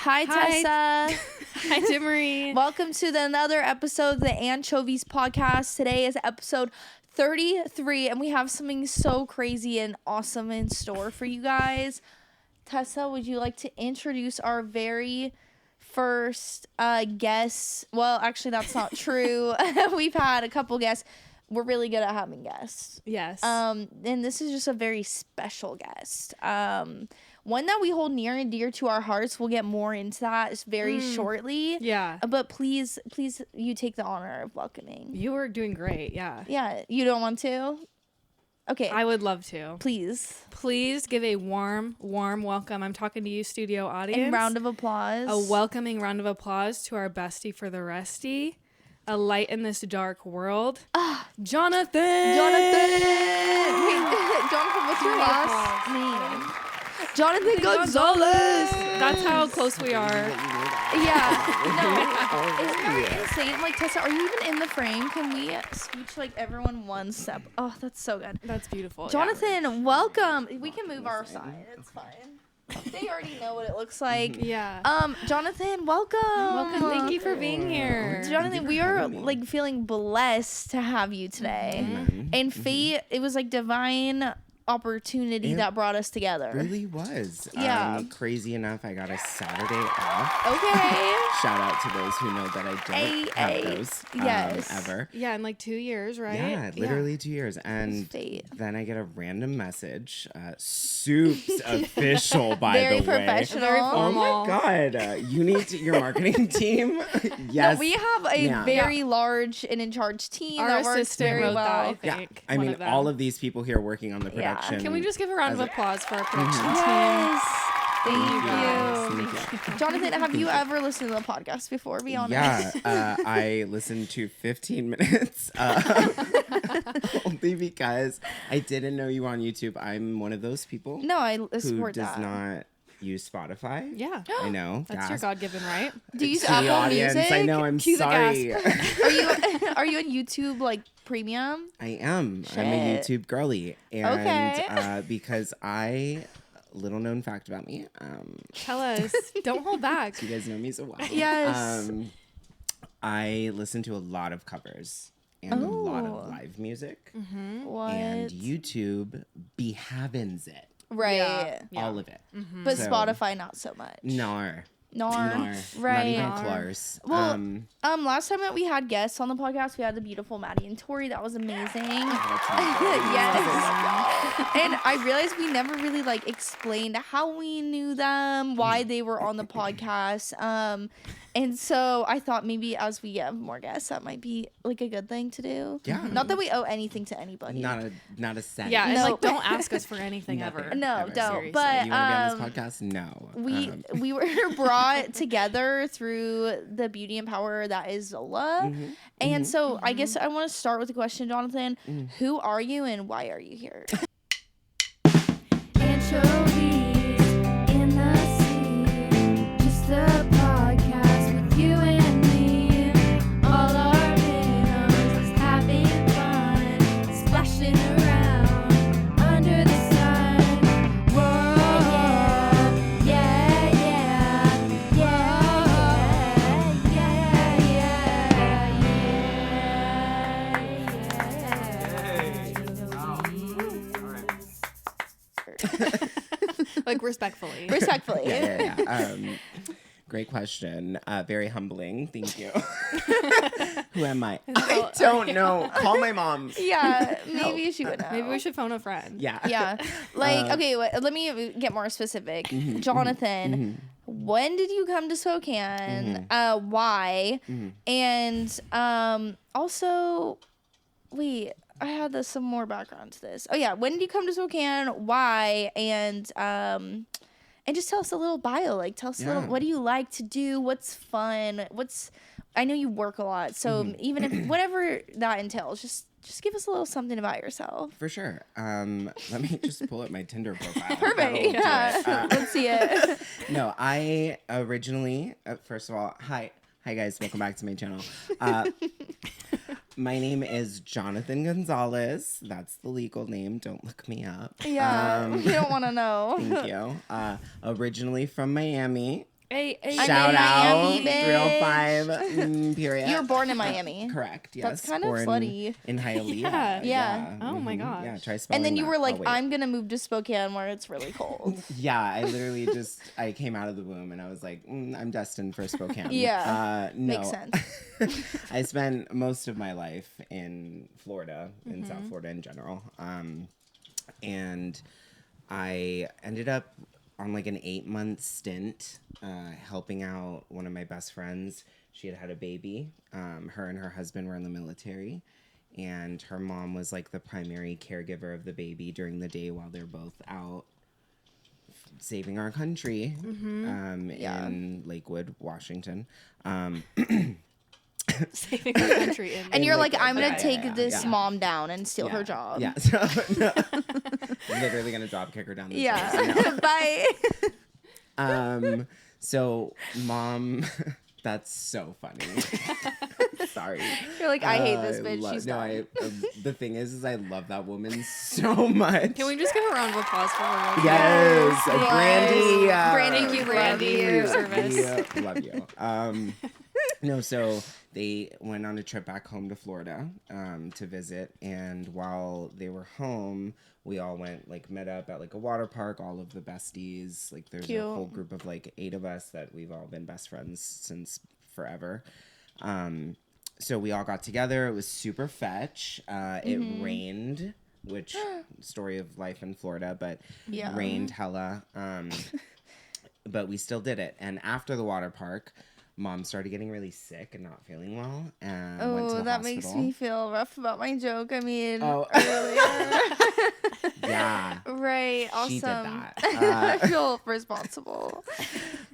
Hi, Tessa. Hi, Timmery. Welcome to another episode of the Anchoevies podcast. Today is episode 33, and we have something so crazy and awesome in store for you guys. Tessa, would you like to introduce our very first guest? Well, actually, that's not true. We've had a couple guests. We're really good at having guests. Yes. And this is just a very special guest. One that we hold near and dear to our hearts. We'll get more into that very shortly. Yeah. But please, you take the honor of welcoming. You were doing great. Yeah. Yeah. You don't want to? Okay. I would love to. Please. Please give a warm welcome. I'm talking to you, studio audience. A round of applause. A welcoming round of applause to our bestie for the resty. A light in this dark world. Johnathan! Wait, Johnathan, what's your last name? Johnathan Gonzalez! That's how close we are. Yeah. No. Isn't that insane? Like, Tessa, are you even in the frame? Can we scooch, like, everyone one step? Oh, that's so good. That's beautiful. Jonathan, welcome. We can move our side. It's fine. They already know what it looks like. Yeah. Jonathan, welcome. Welcome. Thank you for being here. Jonathan, we are like feeling blessed to have you today. And fate, it was like divine opportunity that brought us together. Really was. Yeah. Crazy enough, I got a Saturday off. Okay. Shout out to those who know that I don't have those Yes. ever. Yeah, in like 2 years, right? Yeah, literally 2 years. And fate. then I get a random message. Soup's official, by Very the way. professional. Very Oh formal. my God. You need your marketing team. Yes. No, we have a very large and in charge team Our that works assistant very wrote well. that, I Yeah. think. I one mean, of them. all of these people here working on the Yeah. production. Can we just give a round of applause for our production team? Yes. Thank you. Thank you. Jonathan, have you ever listened to the podcast before? Be honest. Yeah, I listened to 15 minutes only because I didn't know you were on YouTube. I'm one of those people No, I who support does that. not use Spotify. Yeah. I know. That's your gasp. God-given right. Do you use To the Apple audience, Music? I know. I'm Cue the sorry. Are you on YouTube like premium? I am. I'm a Shit. YouTube girly, and Okay. because little known fact about me. Tell us. Don't hold back. You guys know me so well. Yes. I listen to a lot of covers and a lot of live music, What? and YouTube behavens it. Right. Yeah. All of it. But So- Spotify not so much. Nor. Right. Not even close. Well, last time that we had guests on the podcast, we had the beautiful Maddie and Tori. That was amazing. Yes. And I realized we never really like explained how we knew them, why they were on the podcast. And so I thought maybe as we get more guests, that might be like a good thing to do. Yeah. Not that we owe anything to anybody. Not a cent. Yeah, and No. like don't ask us for anything Nothing. ever. No, Ever. don't. Seriously. But You want to be on this podcast? No. we were brought together through the beauty and power that is Zola. And so I guess I want to start with the question, Jonathan. Who are you and why are you here? Anchoevies in the sea, just a podcast with you and me. All our minnows is having fun, splashing around under the sun. Whoa, yeah, yeah, yeah, Like respectfully. Respectfully. Yeah. Great question. Very humbling. Thank you. Who am I? I don't know. Call my mom. Yeah, maybe she would know. Maybe we should phone a friend. Yeah. Yeah. Like, okay, let me get more specific. Jonathan, when did you come to Spokane? Why? And also, wait, I had some more background to this. Oh yeah, when did you come to Spokane? Why? And just tell us a little bio. Like, tell us a little. What do you like to do? What's fun? I know you work a lot, so even if whatever that entails, just give us a little something about yourself. For sure. Let me just pull up my Tinder profile. Perfect. That'll do Yeah. it. Let's see it. No, I originally, first of all, hi guys, welcome back to my channel. My name is Johnathan Gonzalez. That's the legal name. Don't look me up. Yeah, we don't want to know. Thank you. Originally from Miami. Shout out Miami, bitch. 305 period. You were born in Miami. Correct. Yes. That's kind of Born slutty. in Hialeah. Yeah. Oh my Mhm. gosh. Yeah. Try spelling. And then you that. were like, Oh, wait. I'm gonna move to Spokane where it's really cold. Yeah, I literally I came out of the womb and I was like, I'm destined for Spokane. Yeah, no. makes sense. I spent most of my life in Florida, in South Florida in general. And I ended up on like an 8-month stint helping out one of my best friends. She had a baby. Her and her husband were in the military. And her mom was like the primary caregiver of the baby during the day while they're both out saving our country in Lakewood, Washington. Saving our country. And you're like, I'm gonna Yeah, take yeah, this yeah. mom down and steal her job. Yeah. So, no. Literally gonna drop kick her down the stairs. Yeah. Bye. So mom, that's so funny. Sorry. You're like, I hate this bitch. She's no, dumb. the thing is I love that woman so much. Can we just give a round of applause for her? Yes, Yes. Brandy. Thank you, Brandy. for your We service. love you. No, so they went on a trip back home to Florida to visit, and while they were home, we all went met up at like a water park. All of the besties, like there's Cute. a whole group of like 8 of us that we've all been best friends since forever. So we all got together. It was super fetch. It rained, which story of life in Florida, but Yeah. rained hella. But we still did it. And after the water park, Mom started getting really sick and not feeling well, and went to the that hospital. makes me feel rough about my joke. I mean, Oh. earlier. Yeah. Right. Awesome. She did that. I feel responsible.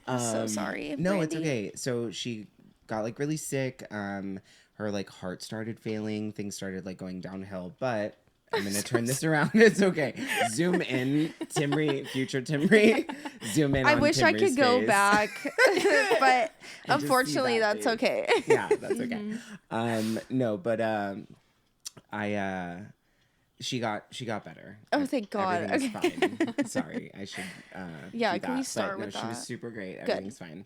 So sorry. No, it's Brandy. okay. So she got like really sick. Her like heart started failing. Things started like going downhill. But I'm gonna turn this around. It's okay. Zoom in, Timry, future Timry. Zoom in. I on wish I Timry's could go face. back, but And just see unfortunately, that that's face. okay. Yeah, that's okay. No, but she got better. Oh, thank God. Everything's fine. Sorry, I should. Yeah, do can we that. start But, with no, She was that? super great. Everything's fine.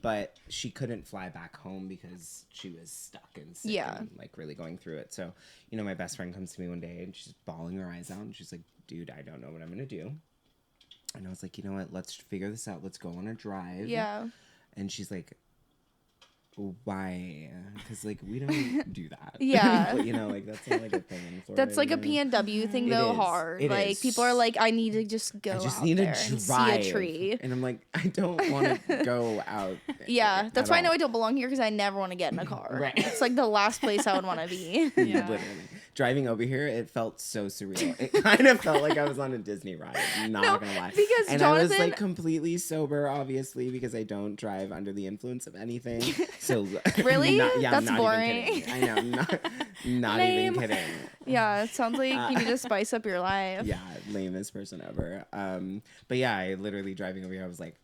But she couldn't fly back home because she was stuck and sick Yeah. and like really going through it. So, my best friend comes to me one day and she's bawling her eyes out and she's like, "Dude, I don't know what I'm gonna do." And I was like, "You know what? Let's figure this out. Let's go on a drive." Yeah. And she's like, "Why?" Because like we don't do that. Yeah. But, that's not like a thing in Florida. That's like a PNW thing, It though, is. hard. It Like, is. people are like, I need to just go I just out need there to and see drive. a tree. And I'm like, I don't want to go out. Yeah, that's why I at know all. I don't belong here because I never want to get in a car. Right. It's like the last place I would want to be. Yeah. Literally. Driving over here, it felt so surreal. It kind of felt like I was on a Disney ride. Not gonna lie. because and I was Johnathan- like completely sober, obviously, because I don't drive under the influence of anything. So Really? I'm That's not boring. Even kidding. I know, not even Lame. kidding. Yeah, it sounds like you need to spice up your life. Yeah, lamest person ever. But yeah, I literally driving over here, I was like,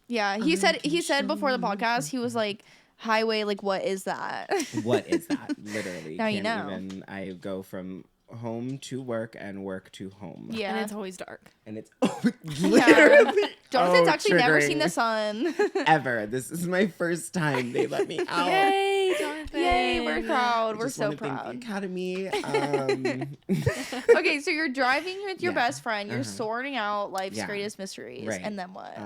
Yeah, he said before the podcast, he was like, highway, like, what is that? what is that? Literally. Now you Can't know. Even, I go from home to work and work to home. Yeah. And it's always dark. And it's literally. Jonathan's actually never triggering. seen the sun. Ever. This is my first time they let me out. Yay, Johnathan. Yay, we're proud. I We're just so wanna thank the proud. Academy. Okay, so you're driving with your Yeah. best friend. You're sorting out life's Yeah. greatest mysteries. Right. And then what?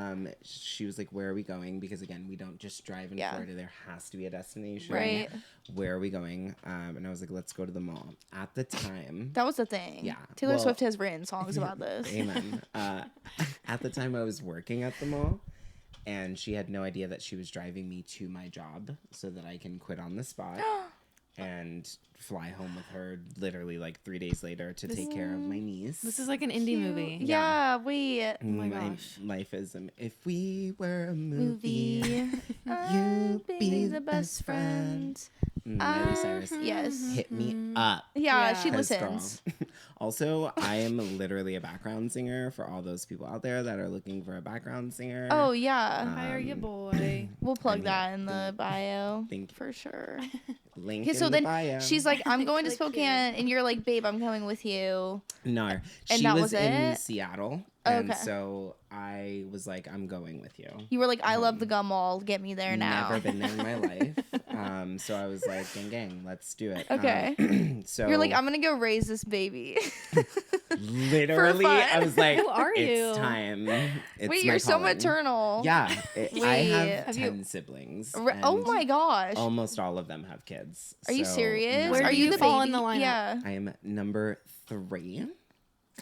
She was like, "Where are we going?" Because again, we don't just drive in Yeah. Florida. There has to be a destination. Right. Where are we going? And I was like, "Let's go to the mall." At the time, That was the thing. Yeah, Taylor well- Swift has written songs about this. amen. At the time, I was working at the mall, and she had no idea that she was driving me to my job so that I can quit on the spot and fly home with her literally like 3 days later to take care of my niece. This is like an indie movie. Yeah, wait. Oh my gosh. Life is if we were a movie. Movie. You'd be the best friend. Miley Cyrus. Yes. Hit me up. Yeah, Yeah. she 'Cause, listens. girl, also, I am literally a background singer for all those people out there that are looking for a background singer. Oh, yeah. Hire you, boy. We'll plug And that in the bio. Thank you. For sure. Link Okay, in so the then bio. she's like, I'm going to Click Spokane, and you're like, babe, I'm coming with you. No, And she that was was in it? Seattle, Okay. and so I was like, I'm going with you. You were like, I love the gum wall. Get me there now. Never been there in my life. So I was like, gang, let's do it. Okay. So You're like, I'm gonna go raise this baby. literally, fun. I was like, Who are it's you? time. It's Wait, my you're so calling. maternal. Yeah, I have Have you- 10 siblings. Oh and my gosh. Almost all of them have kids. Are you so serious? Where Are do you you the fall baby? in the lineup? Yeah. I am number 3.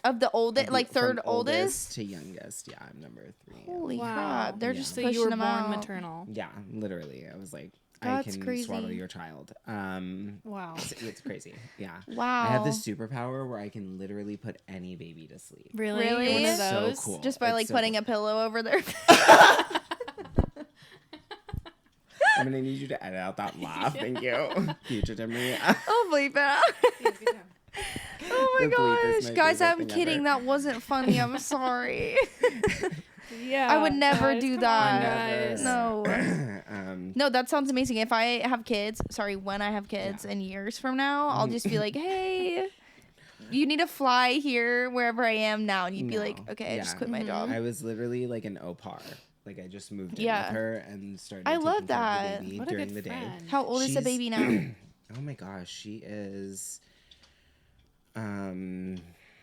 Of the oldest, Of like the- third from oldest? to youngest. Yeah, I'm number 3. Holy Wow. crap. They're Yeah. just So pushing you were them born out. maternal. Yeah, literally. I was like, That's I can crazy. swaddle your child. Wow. It's crazy. Yeah. Wow. I have this superpower where I can literally put any baby to sleep. Really? Really? You're one of It's so those? cool. Just by It's like so putting cool. a pillow over their I'm gonna need you to edit out that laugh. Thank you. Future to me. Oh, bleep it out. Oh my The bleep is gosh. my Guys, favorite I'm thing kidding. ever. That wasn't funny. I'm sorry. Yeah. I would never guys, do come that. on, guys. No. No, that sounds amazing. If I have kids, when I have kids in years from now, I'll just be like, hey, you need to fly here wherever I am now. And you'd be like, No. okay, I just Yeah. quit my job. I was literally like an au pair. Like I just moved in Yeah. with her and started. I taking love care of the that. baby What a during good the day. friend. How old is the She's- baby now? Oh my gosh, she is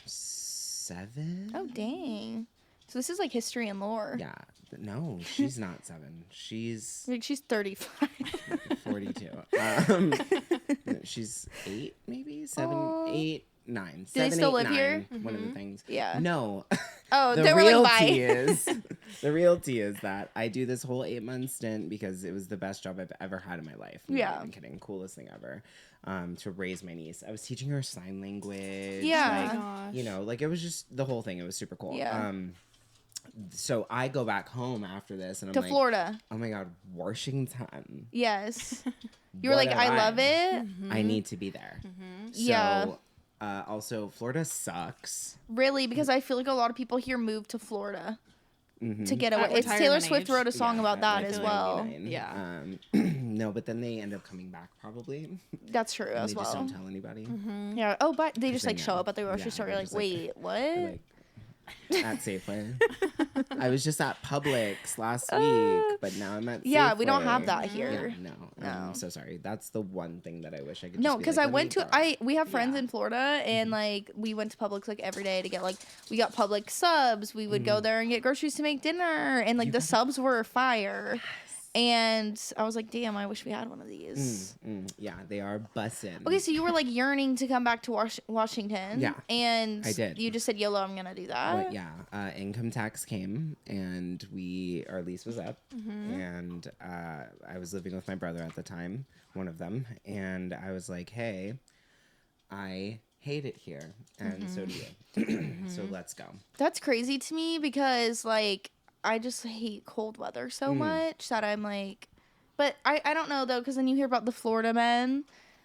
7. Oh, dang. So this is like history and lore. Yeah. No, she's not 7. She's Like she's 35. 42. She's 8, maybe 7, Aw. 8, 9. Do they 7, still 8, live here? 9, One of the things. Yeah. No. Oh, The they were like, real bye. tea is the real tea is that I do this whole 8-month stint because it was the best job I've ever had in my life. I'm Yeah. not even kidding. Coolest thing ever. To raise my niece. I was teaching her sign language. Yeah. like, Gosh. you know, like it was just the whole thing. It was super cool. Yeah. So I go back home after this and I'm To like, Florida. oh my God, Washington. Yes. You were What like, a I love vibe. it. I need to be there. Yeah. So, also, Florida sucks. Really, because I feel like a lot of people here move to Florida to get away. At It's Taylor retirement Swift age. wrote a song Yeah, about at, that like, as well. 99. Yeah. No, but then they end up coming back probably. That's true And as they just well. don't tell anybody. Yeah. Oh, but they just they like show know. up at the grocery Yeah, store. they're You're like, just like- wait, what? They're like, at Safeway. I was just at Publix last week, but now I'm at Yeah, we don't Safeway. have that Yeah, here. no, No. I'm so sorry. That's the one thing that I wish I could. No, just be because like, I "Let went me to borrow." we have friends Yeah. in Florida, and like we went to Publix like every day to get like we got Publix subs. We would go there and get groceries to make dinner, and like the subs were fire. And I was like, damn, I wish we had one of these. Yeah, they are bussin'. Okay, so you were like yearning to come back to Washington. Yeah, And I did. You just said, YOLO, I'm gonna do that. But yeah, income tax came and our lease was up, and I was living with my brother at the time, one of them, and I was like, hey, I hate it here, and so do you. So let's go. That's crazy to me because like I just hate cold weather so much that I'm like, but I don't know though, because then you hear about the Florida men.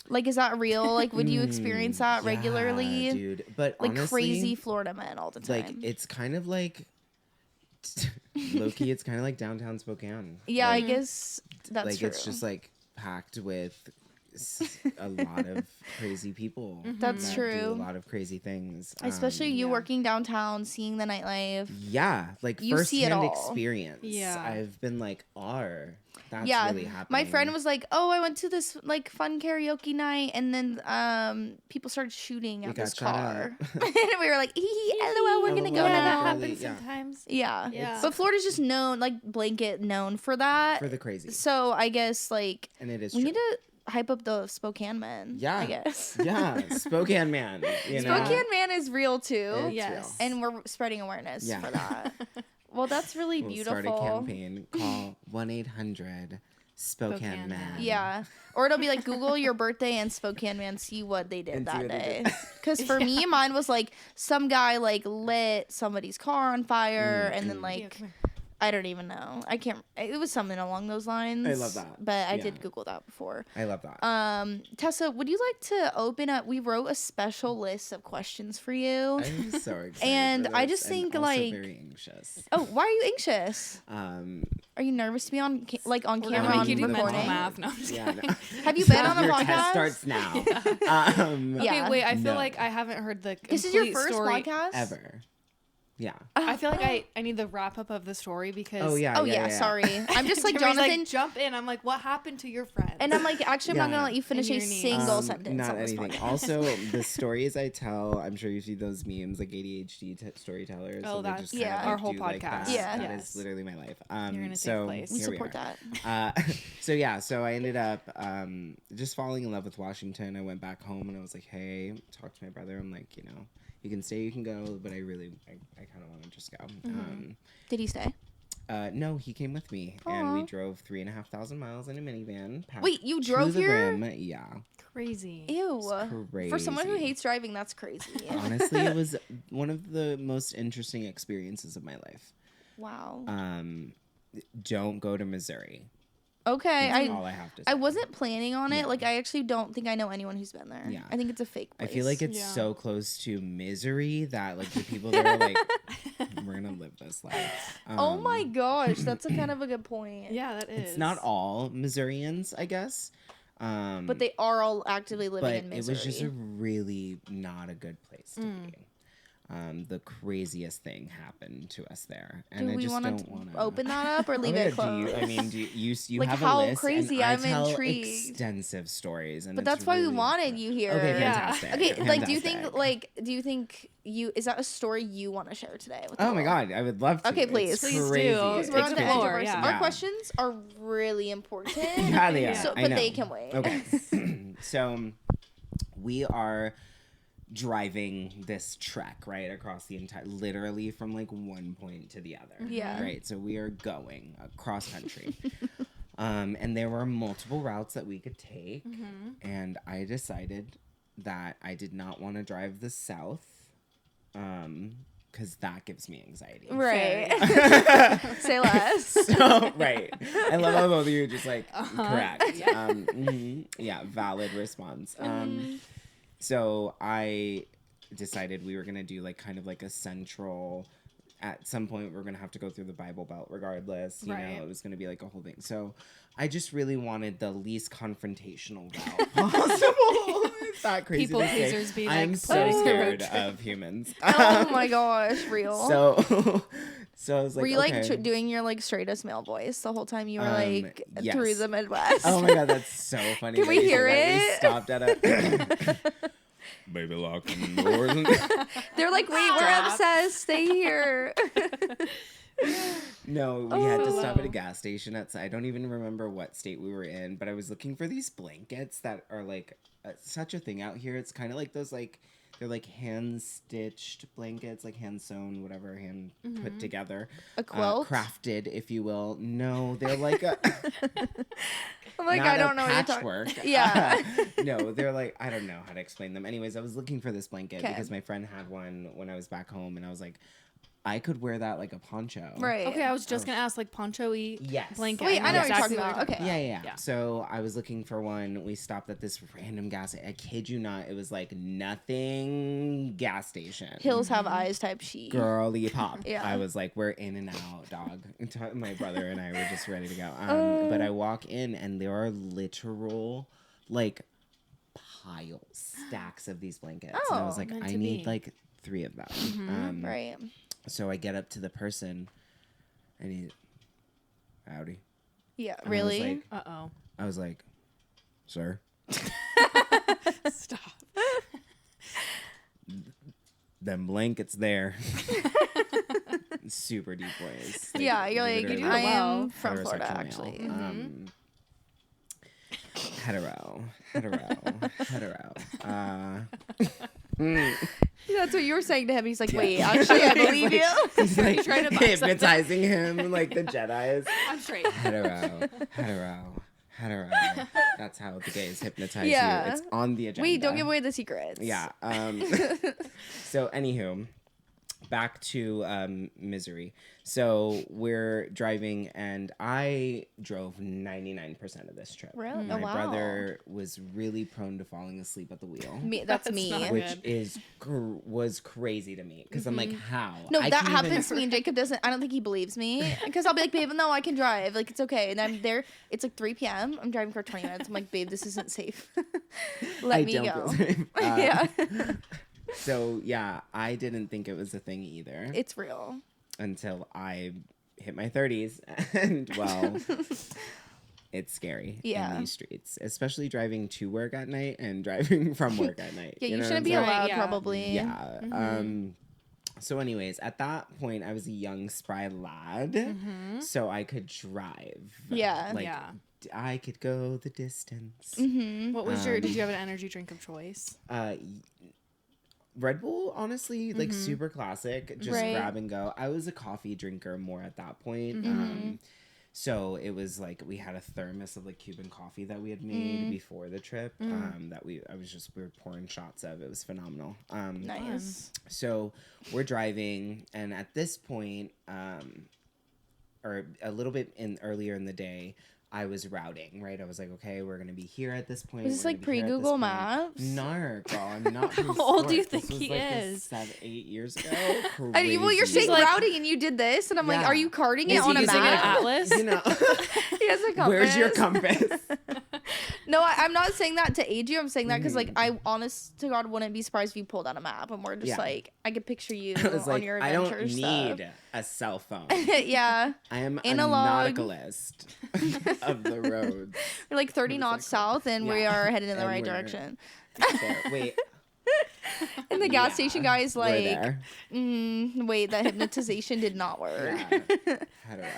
Like, is that real? Like, would you experience that regularly? Yeah, dude. But Like honestly, crazy Florida men all the time. like it's kind of like low key. It's kind of like downtown Spokane. yeah, like, I guess that's like true. it's just like packed with a lot of crazy people. That's that true. Do a lot of crazy things. Especially you Yeah. working downtown, seeing the nightlife. Yeah, like You see it firsthand all. experience. Yeah. I've been like, that's Yeah, really happening. my friend was like, "Oh, I went to this like fun karaoke night, and then people started shooting at got this shot car, at. and we were like, LOL, we're gonna go LOL. to that that." happens Yeah. sometimes. Yeah. Yeah. But Florida's just known, like blanket known for that. for the crazy, So I guess like and it is. we true. need to hype up the Spokane men. Yeah. I guess. Yeah, Spokane man. You know? Spokane man is real too, It's Yes. real. and we're spreading awareness Yeah. for that. Well, that's really We'll beautiful. start a campaign. Call 1-800 Spokane Spokane man. Man. Yeah. Or it'll be like Google your birthday and Spokane man, see what they did And see that what they day. did. Because for me, mine was like some guy like lit somebody's car on fire and then Yeah, like come here. I don't even know. I can't. It was something along those lines. I love that. But I Yeah. did Google that before. I love that. Tessa, would you like to open up? We wrote a special list of questions for you. I'm so excited. And for I this, just think, and also like- very anxious. Oh, why are you anxious? Um, Are you nervous to be on We're camera gonna on make you do mental recording? math. No, I'm just yeah. kidding. No. Have you been on a Your podcast? test starts now. Yeah. Okay, wait. I feel No. like I haven't heard the This is your complete first story. podcast Ever. Yeah. I feel like I need the wrap up of the story because. Oh yeah. Oh yeah, sorry. I'm just like Jeremy's Johnathan, like, jump in. I'm like, what happened to your friend? and I'm like, actually, I'm not Yeah. gonna let you finish a And your niece. single sentence Not on this anything. podcast. Also, the stories I tell, I'm sure you see those memes like ADHD storytellers. Oh, so they that's just kind of, Yeah. like, our whole do, like, podcast. that. Yeah. That Yes. is literally my life. You're in a safe so place. We here support are. that. So I ended up just falling in love with Washington. I went back home and I was like, hey, talk to my brother. I'm like, you can stay, you can go, but I kind of want to just go. Did he stay? No, he came with me, and we drove 3,500 miles in a minivan. packed Wait, you to drove the here? rim. Yeah, Crazy. Ew. For someone who crazy. hates driving, that's crazy. Honestly, it was one of the most interesting experiences of my life. Wow. Don't go to Missouri. Okay, That's all I have to say. I wasn't planning on it. Yeah. Like, I actually don't think I know anyone who's been there. Yeah. I think it's a fake I place. feel like it's Yeah. so close to misery that like the people there are like, we're gonna live this life. Oh my gosh, that's a kind of a good point. Yeah, that is. It's not all Missourians, I guess. But they are all actively living but in it Missouri. was just a really not a good place to be. The craziest thing happened to us there, and Do I we just want don't to want to open that up or leave it closed? Do you Like, have how a list? crazy? And I I'm tell intrigued. extensive stories, and But it's that's why we really wanted fun. you here. Okay, Yeah. fantastic. Okay, like, do you fantastic. think is that a story you want to share today? With the Oh my world? god, I would love to. Okay, please. It's Please do. crazy. Because we're It's on the edge of explore, our, yeah. our questions are really important. Yeah, they are. So, I but know. they can wait. Okay. So we are driving this trek right across the entire, literally from like one point to the other. Yeah. Right. So we are going across country. And there were multiple routes that we could take. And I decided that I did not want to drive the south. Because that gives me anxiety. Right. Say less. So, right. I love how both of you are just like, correct. Yeah, valid response. So I decided we were going to do like kind of like a central, at some point we're going to have to go through the Bible Belt regardless. You Right. know, it was going to be like a whole thing. So I just really wanted the least confrontational route possible. It's not crazy People to say. pleasers be, I'm like, so planning a scared road trip. of humans. Oh my gosh, real. So I was like, were you like okay. doing your like straightest male voice the whole time you were like yes. through the Midwest? Oh my god, that's so funny. Can that we you said hear that. We it? stopped at a baby lock the doors. They're like, wait, we're Stop. obsessed. Stay here. No, we had to Oh. stop at a gas station. I don't even remember what state we were in, but I was looking for these blankets that are like such a thing out here. It's kind of like those like. They're like hand stitched blankets, like hand sewn, whatever, hand put together. A quilt? Crafted, if you will. No, they're like a. I'm like, not I a don't know what you're patchwork. talking. Yeah. No, they're like, I don't know how to explain them. Anyways, I was looking for this blanket 'Kay. because my friend had one when I was back home, and I was like, I could wear that like a poncho. Right. Okay, I was just gonna ask like poncho-y Yes. blanket. Wait, I know what you're exactly talking about. Okay. Yeah. Yeah. So I was looking for one. We stopped at this random gas. I kid you not, it was like nothing gas station. Hills have eyes type sheet. Girly pop. Yeah. I was like, we're in and out, dog. My brother and I were just ready to go. But I walk in and there are literal, like, stacks of these blankets. And I was Oh, like, meant I to need be. like 3 of them. Right. So I get up to the person and he, howdy. Yeah. And Really? Uh-oh. I was like, sir. Stop. Them blankets there. Super deep voice. Yeah. You're like, literally I am well. from Florida, heterosexual actually. male. Hetero. That's what you were saying to him. He's like, wait, actually, I believe you. He's like trying to buy hypnotizing him like the Jedi's. I'm straight. Hetero. That's how the gays hypnotize Yeah. you. It's on the agenda. Wait, don't give away the secrets. Yeah. So, anywho, back to misery. So we're driving, and I drove 99% of this trip. Really? My Oh, wow. brother was really prone to falling asleep at the wheel. That's That's me. not Which good. was crazy to me because I'm like, how? No, I that can happens even- to me, and Jacob doesn't. I don't think he believes me because I'll be like, babe, no, I can drive. Like, it's okay. And I'm there. It's like 3 p.m. I'm driving for 20 minutes. I'm like, babe, this isn't safe. Let I me don't go. feel safe. Yeah, So yeah, I didn't think it was a thing either it's real. until I hit my 30s, and well, it's scary Yeah. in these streets, especially driving to work at night and driving from work at night. Yeah, you know shouldn't what be I'm saying? Right, allowed, yeah. probably. Yeah. So anyways, at that point, I was a young, spry lad, so I could drive. Yeah. Like, Yeah. I could go the distance. What was your? Did you have an energy drink of choice? Red Bull, honestly, like super classic, just Right. grab and go. I was a coffee drinker more at that point. So it was like we had a thermos of like Cuban coffee that we had made before the trip. That we were pouring shots of. It was phenomenal. Nice. So we're driving, and at this point, or a little bit earlier in the day, I was routing, right? I was like, okay, we're gonna be here at this point. Was this we're like gonna be here at this pre-Google point. Maps? No, girl, I'm not. How old do you historic. think This was he like is? 8 years ago. Well, you're Crazy. saying like- routing, and you did this, and I'm like, Yeah. are you carting it Is on he a using an map? atlas? You know, He has a compass. where's your compass? No, I'm not saying that to aid you. I'm saying that because, like, I honest to God wouldn't be surprised if you pulled out a map and we're just Yeah. like, I could picture you I was on like, your I adventure don't stuff. need a cell phone. Yeah, I am Analog. a nauticalist of the roads. we're like 30 knots south, and we Yeah. are headed in the And right we're- direction. There. Wait, And the gas yeah, station guy is we're like, there. wait, that hypnotization did not work. Yeah. Hetero.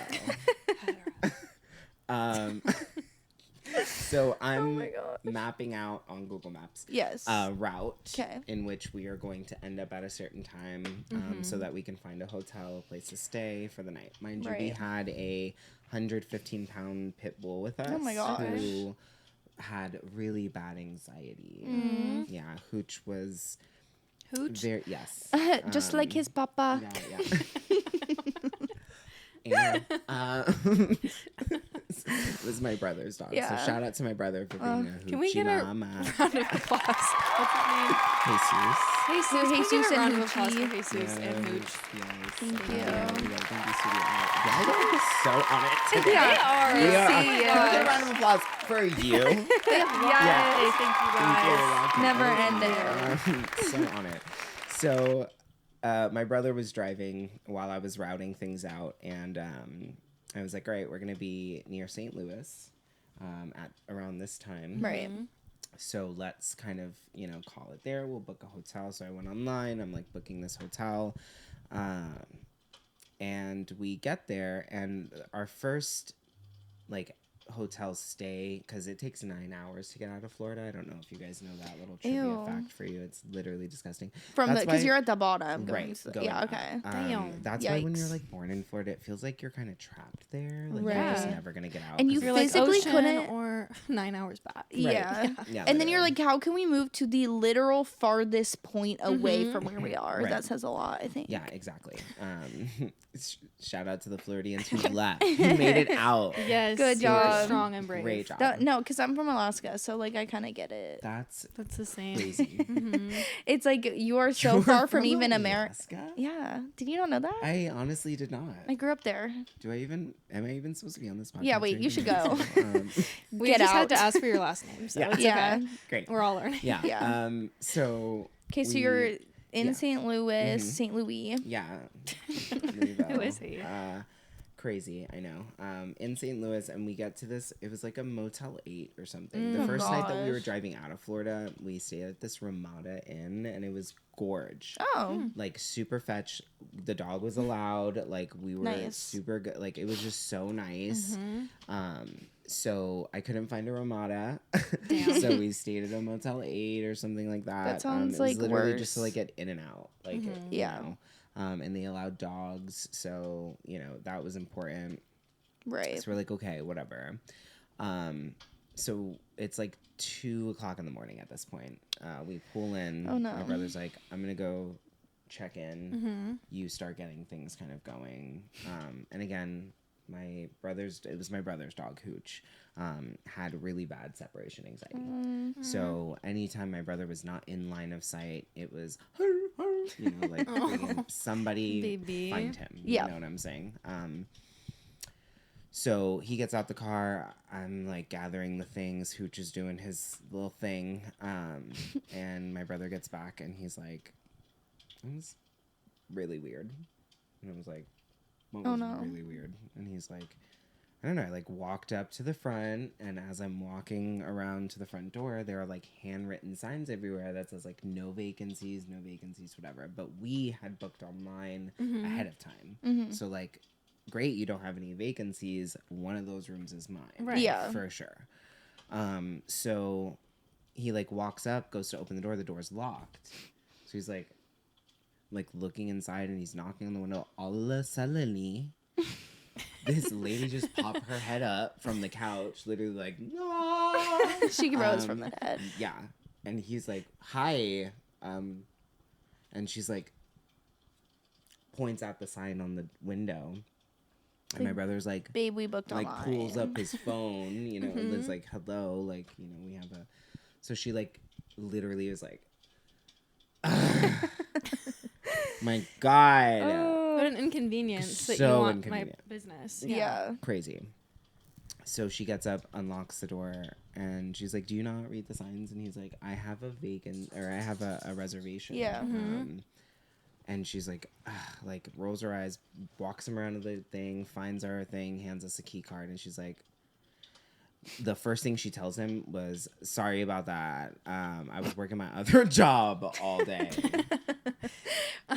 So I'm my God. mapping out on Google Maps Yes. a route 'Kay. in which we are going to end up at a certain time, so that we can find a hotel, a place to stay for the night. Mind you, we Right. had a 115-pound pit bull with us. Oh my gosh. Who had really bad anxiety. Mm-hmm. Yeah, Hooch was Hooch? very yes. Just like his papa. Yeah. It was my brother's dog. Yeah. So shout out to my brother for being a Can we hoochie get a mama. round of applause? What's his name? Jesus. Jesus. Jesus Can we get a and round of applause for Hoochie. Jesus and Hooch? Yes. Thank you. Yeah, thank you, sweetie. Y'all are so on it today. Yeah. We are. See, Can we get a yeah. round of applause for you? Yes. Thank you Thank you. guys. Never ending. So on it. So my brother was driving while I was routing things out, and I was like, all right, we're going to be near St. Louis at around this time. Right. So let's kind of, call it there. We'll book a hotel. So I went online. I'm like booking this hotel. And we get there, and our first hotel stay, because it takes 9 hours to get out of Florida. I don't know if you guys know that little trivia Ew. fact for you. It's literally disgusting. From That's because why- you're at the bottom. Right. Going yeah. up. Okay. Damn. That's why when you're Yikes. born in Florida, it feels like you're kind of trapped there. Like you're just Right. never gonna get out. And 'cause you it's You're like physically ocean couldn't- or 9 hours back. Yeah. Yeah, And then you're literally. like, how can we move to the literal farthest point away from where we are? Right. That says a lot, I think. Yeah, exactly. Shout out to the Floridians who left. You made it out. Yes. Good you were job. Strong and brave. Great job. No, because I'm from Alaska, so I kind of get it. That's That's the same. crazy. It's like you are so You're far from even America. Alaska? Yeah. Did you not know that? I honestly did not. I grew up there. Am I even supposed to be on this podcast? Yeah, wait, right you should now? go. We Get just had to out. ask for your last name, so Yeah. it's Yeah. okay. Great. We're all learning. Yeah. Yeah. So. Okay, so we- you're in yeah. St. Louis, St. Louis. Yeah. Who is he? Crazy, I know. In St. Louis, and we get to this. It was like a Motel 8 or something. The first night that we were gosh. driving out of Florida, we stayed at this Ramada Inn, and it was gorge. Oh. Like super fetch. The dog was allowed. Like we were Nice. super good. Like it was just so nice. So I couldn't find a Ramada, so we stayed at a Motel 8 or something like that. That sounds it was like literally just to worse. get in and out. Like Yeah. and they allowed dogs, so that was important. Right. So we're like, okay, whatever. So it's like 2:00 in the morning at this point. We pull in. Oh, no. My brother's like, I'm gonna go check in, you start getting things kind of going. And again, it was my brother's dog, Hooch, had really bad separation anxiety. So anytime my brother was not in line of sight, it was, like somebody Baby. find him. Yeah. You know what I'm saying? So he gets out the car. I'm like gathering the things. Hooch is doing his little thing. And my brother gets back and he's like, it was really weird. And I was like, what was really weird? And he's like, I don't know. I like walked up to the front, and as I'm walking around to the front door, there are like handwritten signs everywhere that says like no vacancies, whatever. But we had booked online ahead of time. So like, great, you don't have any vacancies. One of those rooms is mine. Right. Yeah. For sure. So he like walks up, goes to open the door's locked. So he's like looking inside, and he's knocking on the window. All of a sudden, this lady just popped her head up from the couch, literally like, no. She rose from the dead. Yeah. And he's like, hi. And she's like, points out the sign on the window. And my brother's like, Babe, we booked like online. pulls up his phone, and it's like, hello, like, we have a. So she like literally was like, my God. What an inconvenience that you So want inconvenient. my business. Yeah. Crazy. So she gets up, unlocks the door, and she's like, do you not read the signs? And he's like, I have a reservation. Yeah. And she's like, rolls her eyes, walks him around to the thing, finds our thing, hands us a key card, and she's like, the first thing she tells him was, sorry about that. I was working my other job all day.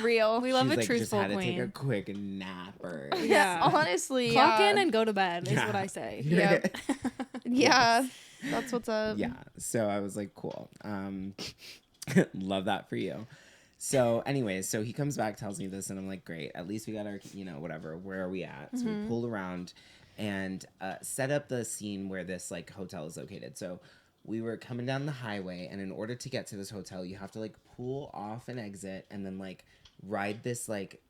Real. We love She's a like, truthful just had queen. to take a quick nap or Yeah. Honestly, Clock yeah. in and go to bed is what I say. Yep. Yeah. That's what's up. Yeah. So I was like, cool. Love that for you. So anyways, so he comes back, tells me this, and I'm like, great. At least we got our, whatever. Where are we at? So we pulled around and set up the scene where this like hotel is located. So we were coming down the highway, and in order to get to this hotel, you have to like pull off an exit and then like ride this like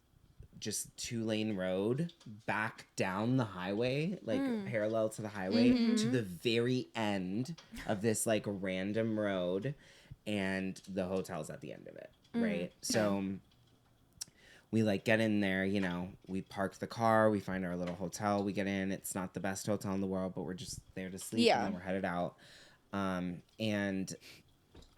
just 2-lane road back down the highway, like parallel to the highway to the very end of this like random road, and the hotel's at the end of it. Right. So we like get in there, we park the car, we find our little hotel, we get in. It's not the best hotel in the world, but we're just there to sleep. Yeah. And then we're headed out. And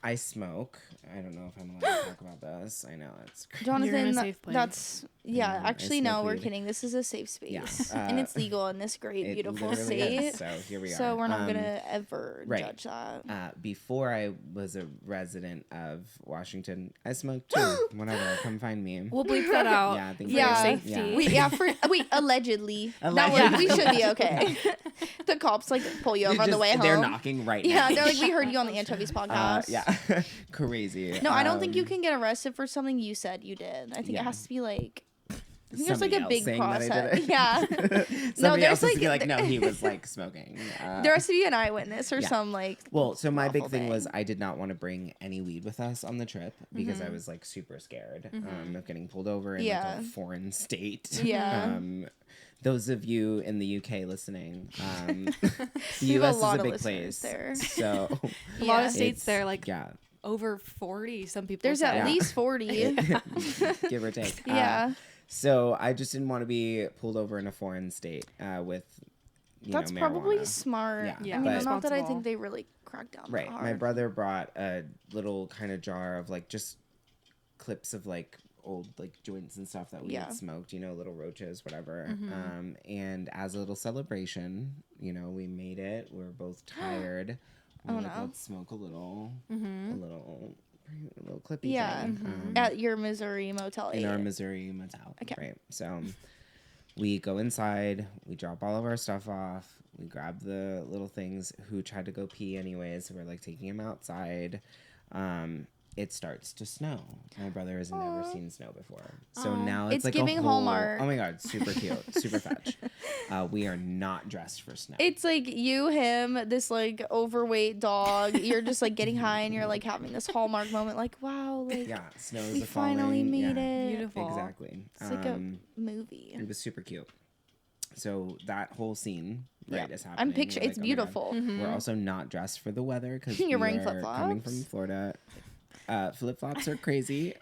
I smoke. I don't know if I'm allowed to talk about this. I know it's crazy. You're in a Jonathan, safe place. that's I actually smoke no, we're weed. kidding. This is a safe space, Yeah. and it's legal in this great, It beautiful literally state. is. So here we are. So we're not gonna ever right. judge that. Before I was a resident of Washington, I smoked too. Whatever, come find me. We'll bleep that out. Yeah, I think for Yeah. your safety. Yeah. Allegedly. Allegedly. We should be okay. The cops like pull you over on the way home. They're knocking right Yeah, now. they're like, we heard you on the Anchoevies podcast. Yeah, crazy. No, I don't think you can get arrested for something you said you did. I think Yeah. it has to be like. I think there's like Somebody a else big saying that I did process. it. Yeah. Somebody there's else has to like- be like, no, he was like smoking. There has to be an eyewitness or Yeah. some like. Well, so my big awful thing was thing. I did not want to bring any weed with us on the trip because I was like super scared of getting pulled over in Yeah. like a foreign state. Yeah. Those of you in the UK listening, the We have a US is lot a of big listeners place. there. So A lot Yeah. of states it's- there, like yeah, over 40. Some people. There's say. at Yeah. least 40. give or take. Yeah. So I just didn't want to be pulled over in a foreign state with. That's marijuana. probably smart. Yeah. Yeah, I mean, but- not that I responsible. think they really crack down that Right. hard. My brother brought a little kind of jar of like just clips of like old like joints and stuff that we Yeah. had smoked, little roaches, whatever. And as a little celebration, we made it. We were both tired. We Oh, were like, no. let's smoke a little clippy Yeah. thing. At your Missouri Motel 8. In our Missouri motel. Okay. Right. So we go inside, we drop all of our stuff off, we grab the little things. Who tried to go pee anyways, so we're like taking him outside. it starts to snow. My brother has never seen snow before. So now It's like giving a whole, Hallmark. Oh my God, super cute, super fetch. We are not dressed for snow. It's like you, him, this like overweight dog. You're just like getting high and you're like having this Hallmark moment. Like, wow, like yeah, snow is we a finally falling. made Yeah, it. Beautiful. exactly. It's like a movie. It was super cute. So that whole scene, right, Yeah. is happening. I'm picturing. We're It's like, oh my God. beautiful. We're also not dressed for the weather because You're we wearing are flip-flops? coming from Florida. Flip-flops are crazy.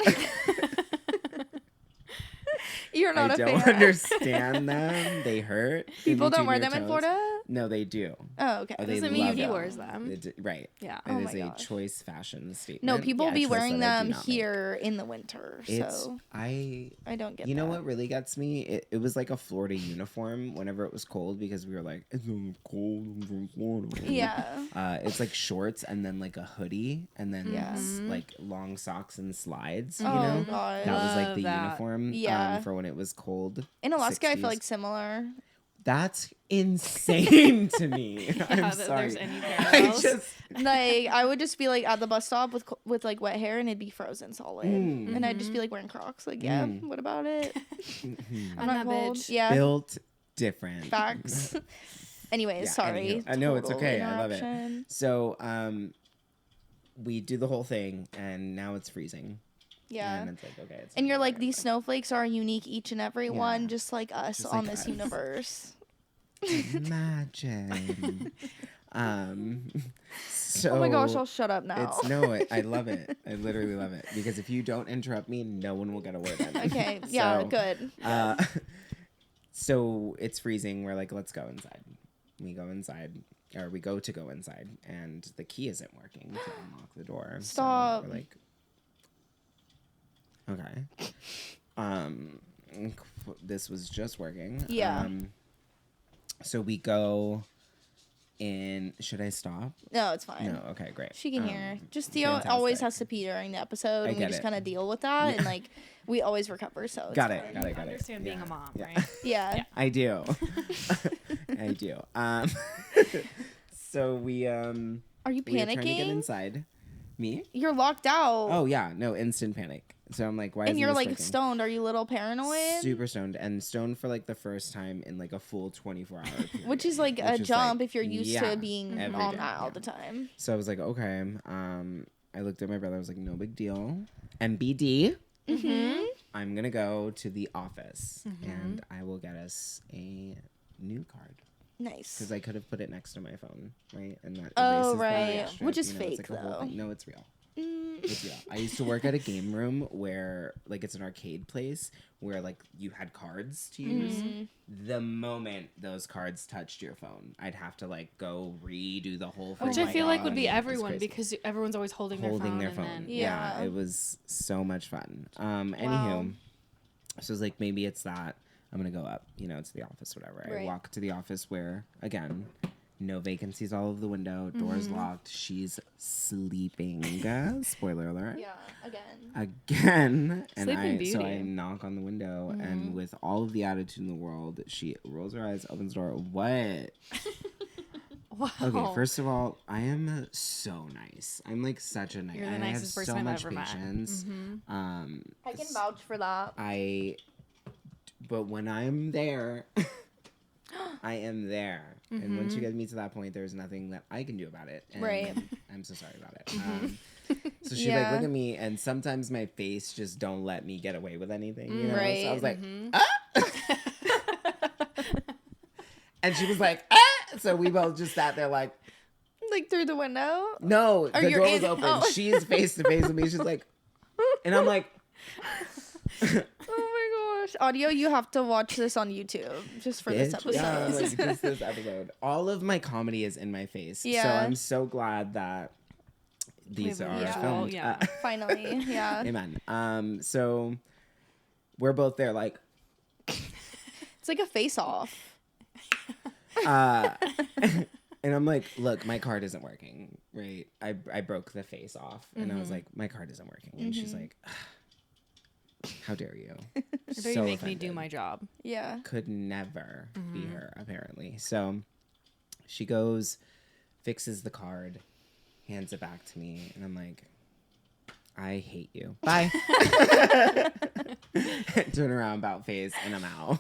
You're not I a don't fan. understand them. They hurt. People In don't wear between them your in toes. Florida. No, they do. Oh, okay. Oh, they Doesn't mean love he them. wears them. Right. Yeah. It Oh is my a gosh. choice fashion statement. No, people Yeah, be choice wearing that I do them not make. here in the winter. It's So I don't get You know that. what really gets me? It was like a Florida uniform whenever it was cold because we were like, it's so cold, I'm from Florida. Yeah. It's like shorts and then like a hoodie and then Yeah. like long socks and slides. Oh You know, god. that was like Love the that. uniform. Yeah. For when it was cold. In Alaska, I feel 60s. like similar. That's insane to me. I'm that sorry. there's any I parallels. just Like I would just be like at the bus stop with like wet hair and it'd be frozen solid, Mm. and I'd just be like wearing Crocs. Like yeah, what about it? I'm I'm not that cold. bitch. Yeah. built different. Facts. Anyways, Yeah, sorry. anywho. No, it's Total okay. I love it. interruption. So we do the whole thing and now it's freezing. Yeah. And it's like, okay. It's And you're okay, like, whatever. these snowflakes are unique, each and every one, just like us Just on like this us. universe. Imagine. So Oh my gosh, I'll shut up now. I love it. I literally love it because if you don't interrupt me, no one will get a word in. Okay, yeah, So, good. So it's freezing. We're like, let's go inside. We go inside, or we go to go inside, and the key isn't working to unlock the door. Stop. So we're like, okay. This was just working. Yeah. So we go in. Should I stop? No, it's fine. No. Okay. Great. She can hear. Just Theo always fantastic. has to pee during the episode, and we get just it. kind of deal with that, and like we always recover. So it's Got fine. it. Got it. Got it. Understand being Yeah. a mom, Yeah. right? Yeah. I do. I do. So we Are you we are trying to get panicking? inside. Me? You're locked out. Oh yeah, no, instant panic. So I'm like, why? and isn't you're this like working? stoned. Are you a little paranoid? Super stoned and stoned for like the first time in like a full 24-hour period. Which is like a Which is, jump if you're used yeah, to being every on day, that all yeah. the time. So I was like, okay. I looked at my brother. I was like, no big deal. MBD. Mm-hmm. I'm gonna go to the office and I will get us a new card. Nice. Because I could have put it next to my phone, right? And that Oh, erases the right. strip, Which is it's fake, like a whole though. thing. No, it's real. Mm. It's real. I used to work at a game room where, like, it's an arcade place where, like, you had cards to use. Mm-hmm. The moment those cards touched your phone, I'd have to, like, go redo the whole thing. Which I feel like would be It was everyone crazy. because everyone's always holding their phone. And then, Yeah. Yeah. It was so much fun. Anywho, Wow. so it's like, maybe it's that. I'm going to go up, to the office, whatever. I Right. walk to the office where, again, no vacancies all over the window, doors locked. She's sleeping. Spoiler alert. Yeah. Again. Again. And Sleeping so I Beauty. knock on the window, and with all of the attitude in the world, she rolls her eyes, opens the door. What? Wow. Okay, first of all, I am so nice. I'm like such a nice. You're the and I have nicest person so I've much ever met. patience. I can vouch for that. But when I'm there, I am there. And once you get me to that point, there's nothing that I can do about it. And Right. I'm so sorry about it. So she like Yeah. look at me, and sometimes my face just don't let me get away with anything. You know? Right. So I was like, and she was like, ah! So we both just sat there like, Like through the window. no, Or the you're door was in- open. oh. She's face to face with me. She's like, and I'm like, Oh my gosh. Audio, you have to watch this on YouTube just for this bitch. episode. Yeah, like, just this episode. All of my comedy is in my face. So Yeah. I'm so glad that these We have are a visual, filmed. yeah. Finally. Yeah. Amen. So we're both there like, It's like a face off. and I'm like, look, my card isn't working, right? I broke the face off, and I was like, my card isn't working, and she's like, how dare you? How dare you make me do my job? Yeah. Could never be her, apparently. So she goes, fixes the card, hands it back to me, and I'm like, I hate you. Bye. Turn around, about face, and I'm out.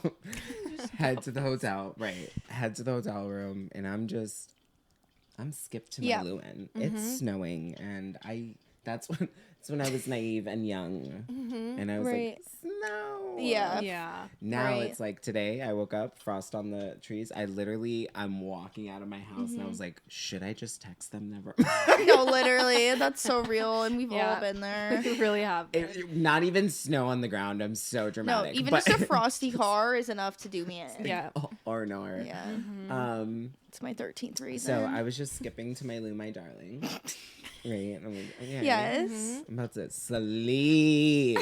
Head to the hotel. Right. Head to the hotel room, and I'm skipped to my Lewin. It's snowing, and that's when I was naive and young, and I was like, snow. Yeah. Now it's like today I woke up, frost on the trees. I'm walking out of my house, and I was like, should I just text them? Never. No, literally, that's so real, and we've all been there. We really have. Not even snow on the ground. I'm so No, dramatic. even just a frosty car is enough to do me in. Yeah. Or no. Yeah. It's my 13th reason. So I was just skipping to my Lou, my darling. Right. And I'm like, okay. Yes. I'm about to sleep.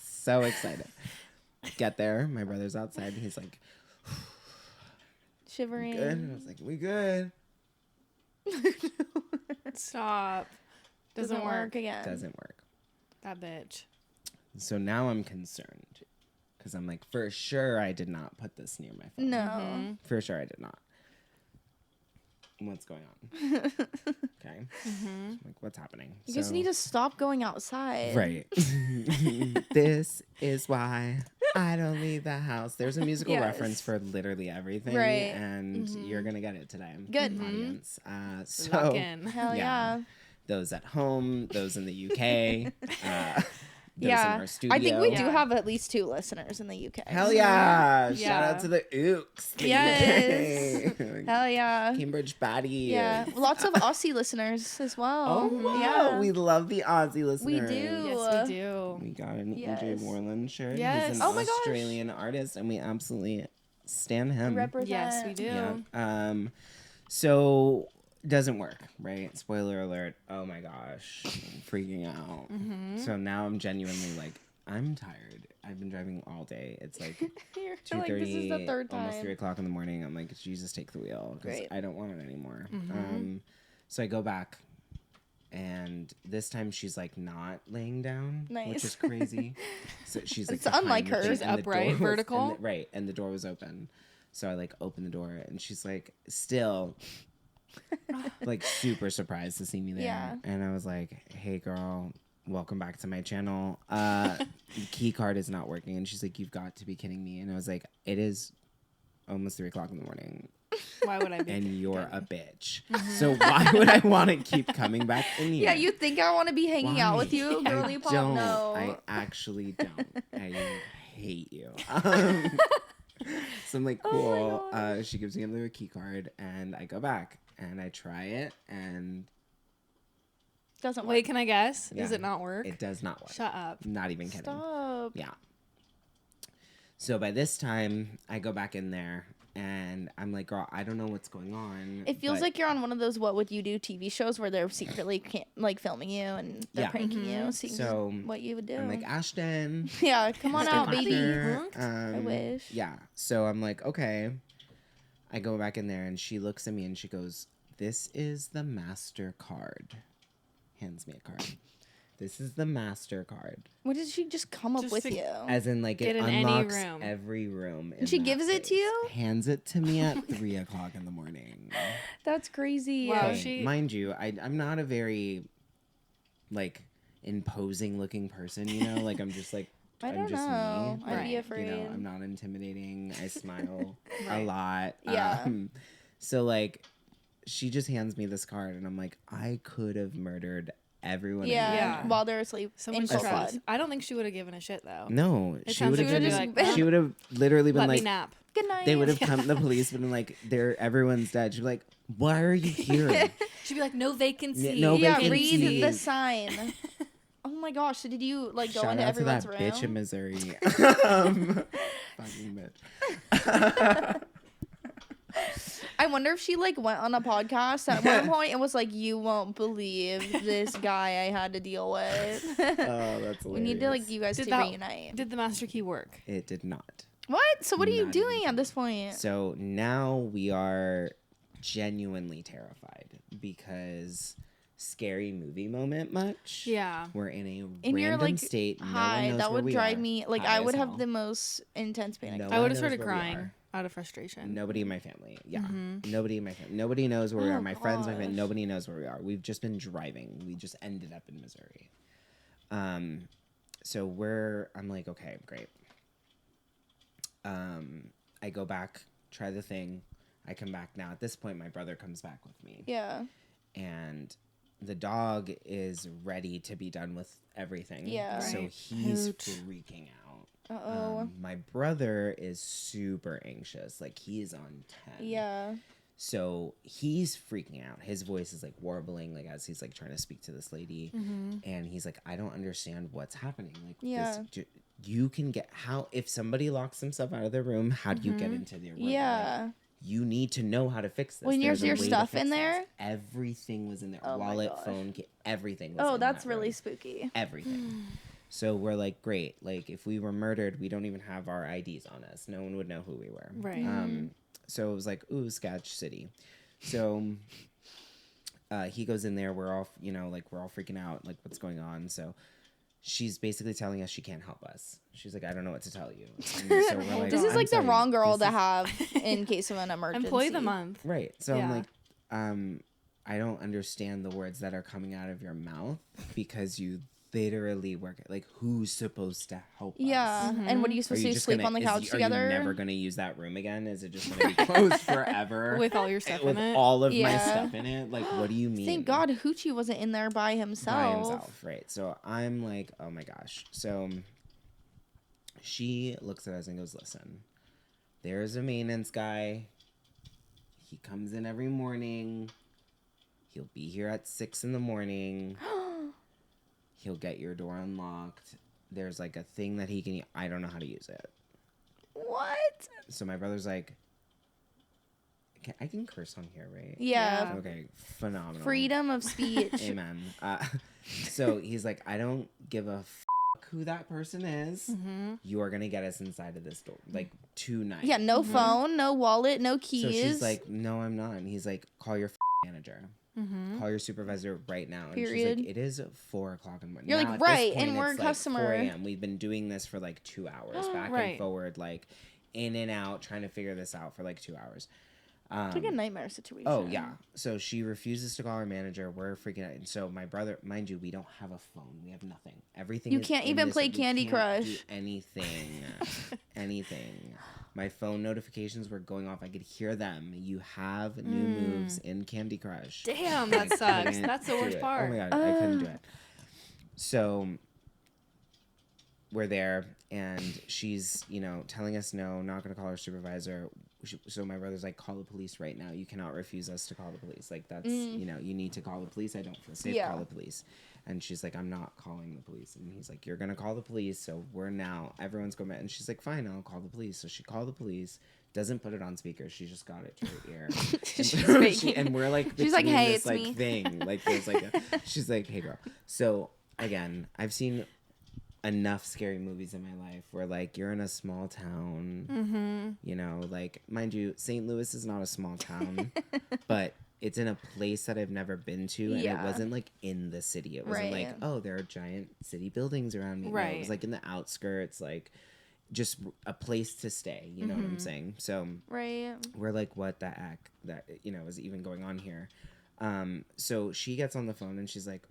So excited. Get there. My brother's outside. And he's like, Shivering. good. And I was like, we good. Stop. Doesn't work again. Doesn't work. That bitch. So now I'm concerned. Because I'm like, for sure I did not put this near my phone. No. For sure I did not. What's going on? Okay. I'm like, what's happening? You just need to stop going outside. Right. This is why I don't leave the house. There's a musical reference for literally everything. Right. And you're going to get it today. Good. Audience. So, Lock in. Hell yeah. Those at home, those in the UK, those in our studio. I think we do have at least 2 listeners in the UK. Hell yeah. Shout Yeah. out to the Ooks. the Yes. UK. Hell yeah. Cambridge Baddie. Yeah. Lots of Aussie listeners as well. Oh, wow. Yeah. We love the Aussie listeners. We do. Yes, we do. We got an Yes. AJ Warland shirt. Yes. He's an Oh my gosh. Australian artist, and we absolutely stan him. Represent. Yes, we do. Yeah. So doesn't work, right? Spoiler alert. Oh my gosh, I'm freaking out. So now I'm genuinely like, I'm tired. I've been driving all day. It's like You're 2:30, like, this is the third time. almost 3 o'clock in the morning. I'm like, Jesus, take the wheel because Great. I don't want it anymore. So I go back, and this time she's like not laying down, which Nice. is crazy. So she's like, It's unlike behind the her. thing, and the Upright, door was- vertical? and right, and the door was open. So I like open the door, and she's like still like super surprised to see me there. Yeah. And I was like, hey girl, welcome back to my channel. The key card is not working. And she's like, you've got to be kidding me. And I was like, it is almost 3 o'clock in the morning, Why would I be? and you're a bitch. So why would I want to keep coming back in here? Yeah, you think I want to be hanging out with Why? you, girly I pop? don't. No. I actually don't. I hate you. So I'm like, Oh cool. She gives me another key card, and I go back and I try it, and Doesn't work. Wait, can I guess? Does Yeah. it not work? it does not work. Shut up. Not even kidding. Stop. Yeah. So by this time, I go back in there, and I'm like, girl, I don't know what's going on. It feels but- like you're on one of those "What Would You Do" TV shows where they're secretly like filming you and they're Yeah. pranking you, seeing So, what you would do. I'm like, Ashton. yeah, come on out, baby. Parker, I wish. Yeah. So I'm like, okay. I go back in there, and she looks at me, and she goes, this is the master card. Hands me a card. This is the master card. What did she just come up Just with to you? As in, like, Get it in any unlocks room. every room. in And she that gives it to place. you? Hands it to me at 3 o'clock in the morning. That's crazy. Wow, Okay, she- mind you, I'm not a very, like, imposing looking person, you know? Like, I'm just, like, I I'm don't just know. me. I'd be Right. afraid. You know, I'm not intimidating. I smile a Right. lot. Yeah. So, like, she just hands me this card, and I'm like, I could have murdered everyone. Yeah, in Yeah. here. while they're asleep So in much full stress. flood. I don't think she would have given a shit though. No, It she sounds would like have she'd just. be like, She would have literally been Let like, me nap. Good night. they would have come. The police would have been like, everyone's dead. She'd be like, why are you here? She'd be like, no vacancy. Yeah, no Yeah, vacancy. read the sign. Oh my gosh! Did you like go Shout into out to everyone's that room? bitch in Missouri. Fucking bitch. I wonder if she like went on a podcast at one point and was like, "You won't believe this guy I had to deal with." Oh, that's hilarious. We need to like you guys Did to that- reunite. Did the master key work? It did not. What? So what are you Not doing even at this point? So now we are genuinely terrified because scary movie moment much. Yeah. We're in a And random you're like, state. No one "Hi," knows that where would we drive are. me like High I would as have hell. the most intense panic. No attack. I one would have knows started where we crying. are. Out of frustration. Nobody in my family. Yeah. Nobody in my family. Nobody knows where we are. My friends, my family, nobody knows where we are. We've just been driving. We just ended up in Missouri. So I'm like, okay, great. I go back, try the thing. I come back now. At this point, my brother comes back with me. Yeah. And the dog is ready to be done with everything. Yeah. So Right. he's freaking out. Uh-oh. My brother is super anxious. Like, he is on 10. Yeah. So he's freaking out. His voice is like warbling, like as he's like trying to speak to this lady. And he's like, I don't understand what's happening. Like, you can get, if somebody locks themselves out of their room, how do you get into their room? Yeah. Like, you need to know how to fix this. When There's your a way to stuff fix in this. there? Everything was in there. Oh my Wallet, gosh. phone, everything was Oh, in that's that really room. spooky. Everything. So we're like, great. Like, if we were murdered, we don't even have our IDs on us. No one would know who we were. Right. So it was like, ooh, Sketch City. So he goes in there. We're all, we're all freaking out. Like, what's going on? So she's basically telling us she can't help us. She's like, I don't know what to tell you. And so we're like, This is I'm like the sorry, wrong girl this to is- have in case of an emergency. Employee of the month. Right. So Yeah. I'm like, I don't understand the words that are coming out of your mouth because you literally work. Like, who's supposed to help us? Yeah. And what are you Are supposed you to do? just Sleep gonna, on the is- couch are together? you never going to use that room again? Is it just going to be closed forever? With all your stuff With in it. all of my Yeah. stuff in it? Like, what do you mean? Thank God Hoochie wasn't in there by himself. By himself, right. So I'm like, oh my gosh. So she looks at us and goes, listen, there's a maintenance guy. He comes in every morning. He'll be here at 6 a.m. He'll get your door unlocked. There's like a thing that he can, I don't know how to use it. What? So my brother's like, I can curse on here, right? Yeah. Okay, phenomenal. Freedom of speech. Amen. So he's like, I don't give a who that person is. You are gonna get us inside of this door like tonight. Yeah, no phone, no wallet, no keys. So she's like, no, I'm not. And he's like, call your manager. Call your supervisor right now. And Period. she's like, it is 4 o'clock in the morning. You're Now, like, at this right, point, and we're it's a customer. 4 a.m. We've been doing this for like 2 hours, back and Right. forward, like in and out, trying to figure this out for like 2 hours. It's like a nightmare situation. Oh, yeah. So she refuses to call our manager. We're freaking out. And so my brother, mind you, we don't have a phone. We have nothing. Everything You is can't in even this- play we Candy can't Crush. do anything. Anything. My phone notifications were going off. I could hear them. You have new moves in Candy Crush. Damn, I that sucks. couldn't That's the do worst it. part. Oh my God, I couldn't do it. So we're there, and she's, telling us no, not going to call her supervisor. So my brother's like, call the police right now. You cannot refuse us to call the police. Like, that's, you need to call the police. I don't feel safe. Yeah. Call the police. And she's like, I'm not calling the police. And he's like, you're going to call the police. So everyone's going back. And she's like, fine, I'll call the police. So she called the police. Doesn't put it on speaker. She just got it to her ear. She's faking. And we're like, She's like, between hey, this, it's me. thing. Like, there's like she's like, hey, girl. So again, I've seen enough scary movies in my life where like you're in a small town, like, mind you, St. Louis is not a small town, but it's in a place that I've never been to, and Yeah. it wasn't like in the city. It wasn't Right. like, oh, there are giant city buildings around me. No, it was Right. like in the outskirts, like just a place to stay. You know what I'm saying? So Right. we're like, what the heck that is even going on here? So she gets on the phone and she's like,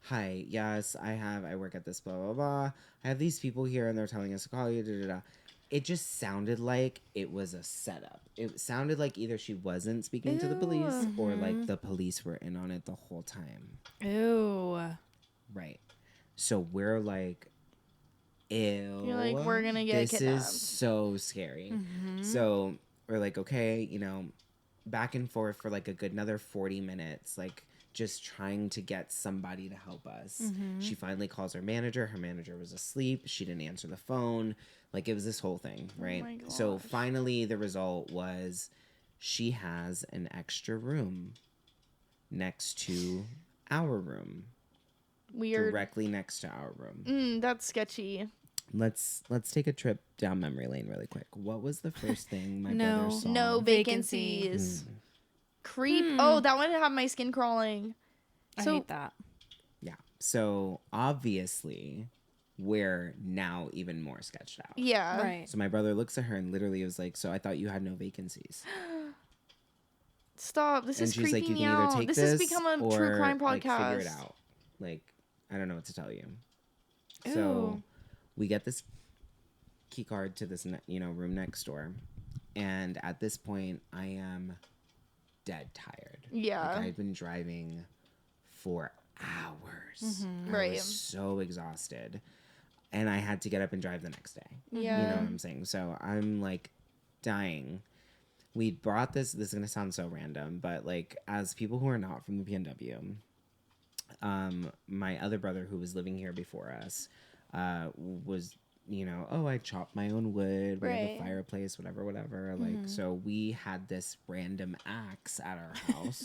hi, yes, I work at this blah blah blah. I have these people here and they're telling us to call you. Da, da, da. It just sounded like it was a setup. It sounded like either she wasn't speaking to the police or like the police were in on it the whole time. Ew. Right. So we're like, ew. You're like, we're gonna get this kidnapped. is so scary. So we're like, okay, back and forth for like a good another 40 minutes, like just trying to get somebody to help us. She finally calls her manager. Her manager was asleep. She didn't answer the phone. Like, it was this whole thing, right? my So gosh. finally the result was she has an extra room next to our room. Weird. Directly next to our room. That's sketchy. Let's take a trip down memory lane really quick. What was the first thing my No. brother saw? No Vacancy. vacancies. Creep. Oh, that one had my skin crawling. I So- hate that. Yeah. So obviously we're now even more sketched out. Yeah. Right. So my brother looks at her and literally was like, so I thought you had no vacancies. Stop. This And is she's creeping like, you me can either out. take This this has become a or true crime like, podcast. figure it out. Like, I don't know what to tell you. Ew. So we get this key card to this, room next door. And at this point, I am dead tired. Yeah. Like, I'd been driving for hours. I Right. was so exhausted. And I had to get up and drive the next day. Yeah. You know what I'm saying? So I'm like dying. We brought this is going to sound so random, but like as people who are not from the PNW, my other brother who was living here before us was, I chopped my own wood, we have Right. a fireplace, whatever. Like, so we had this random axe at our house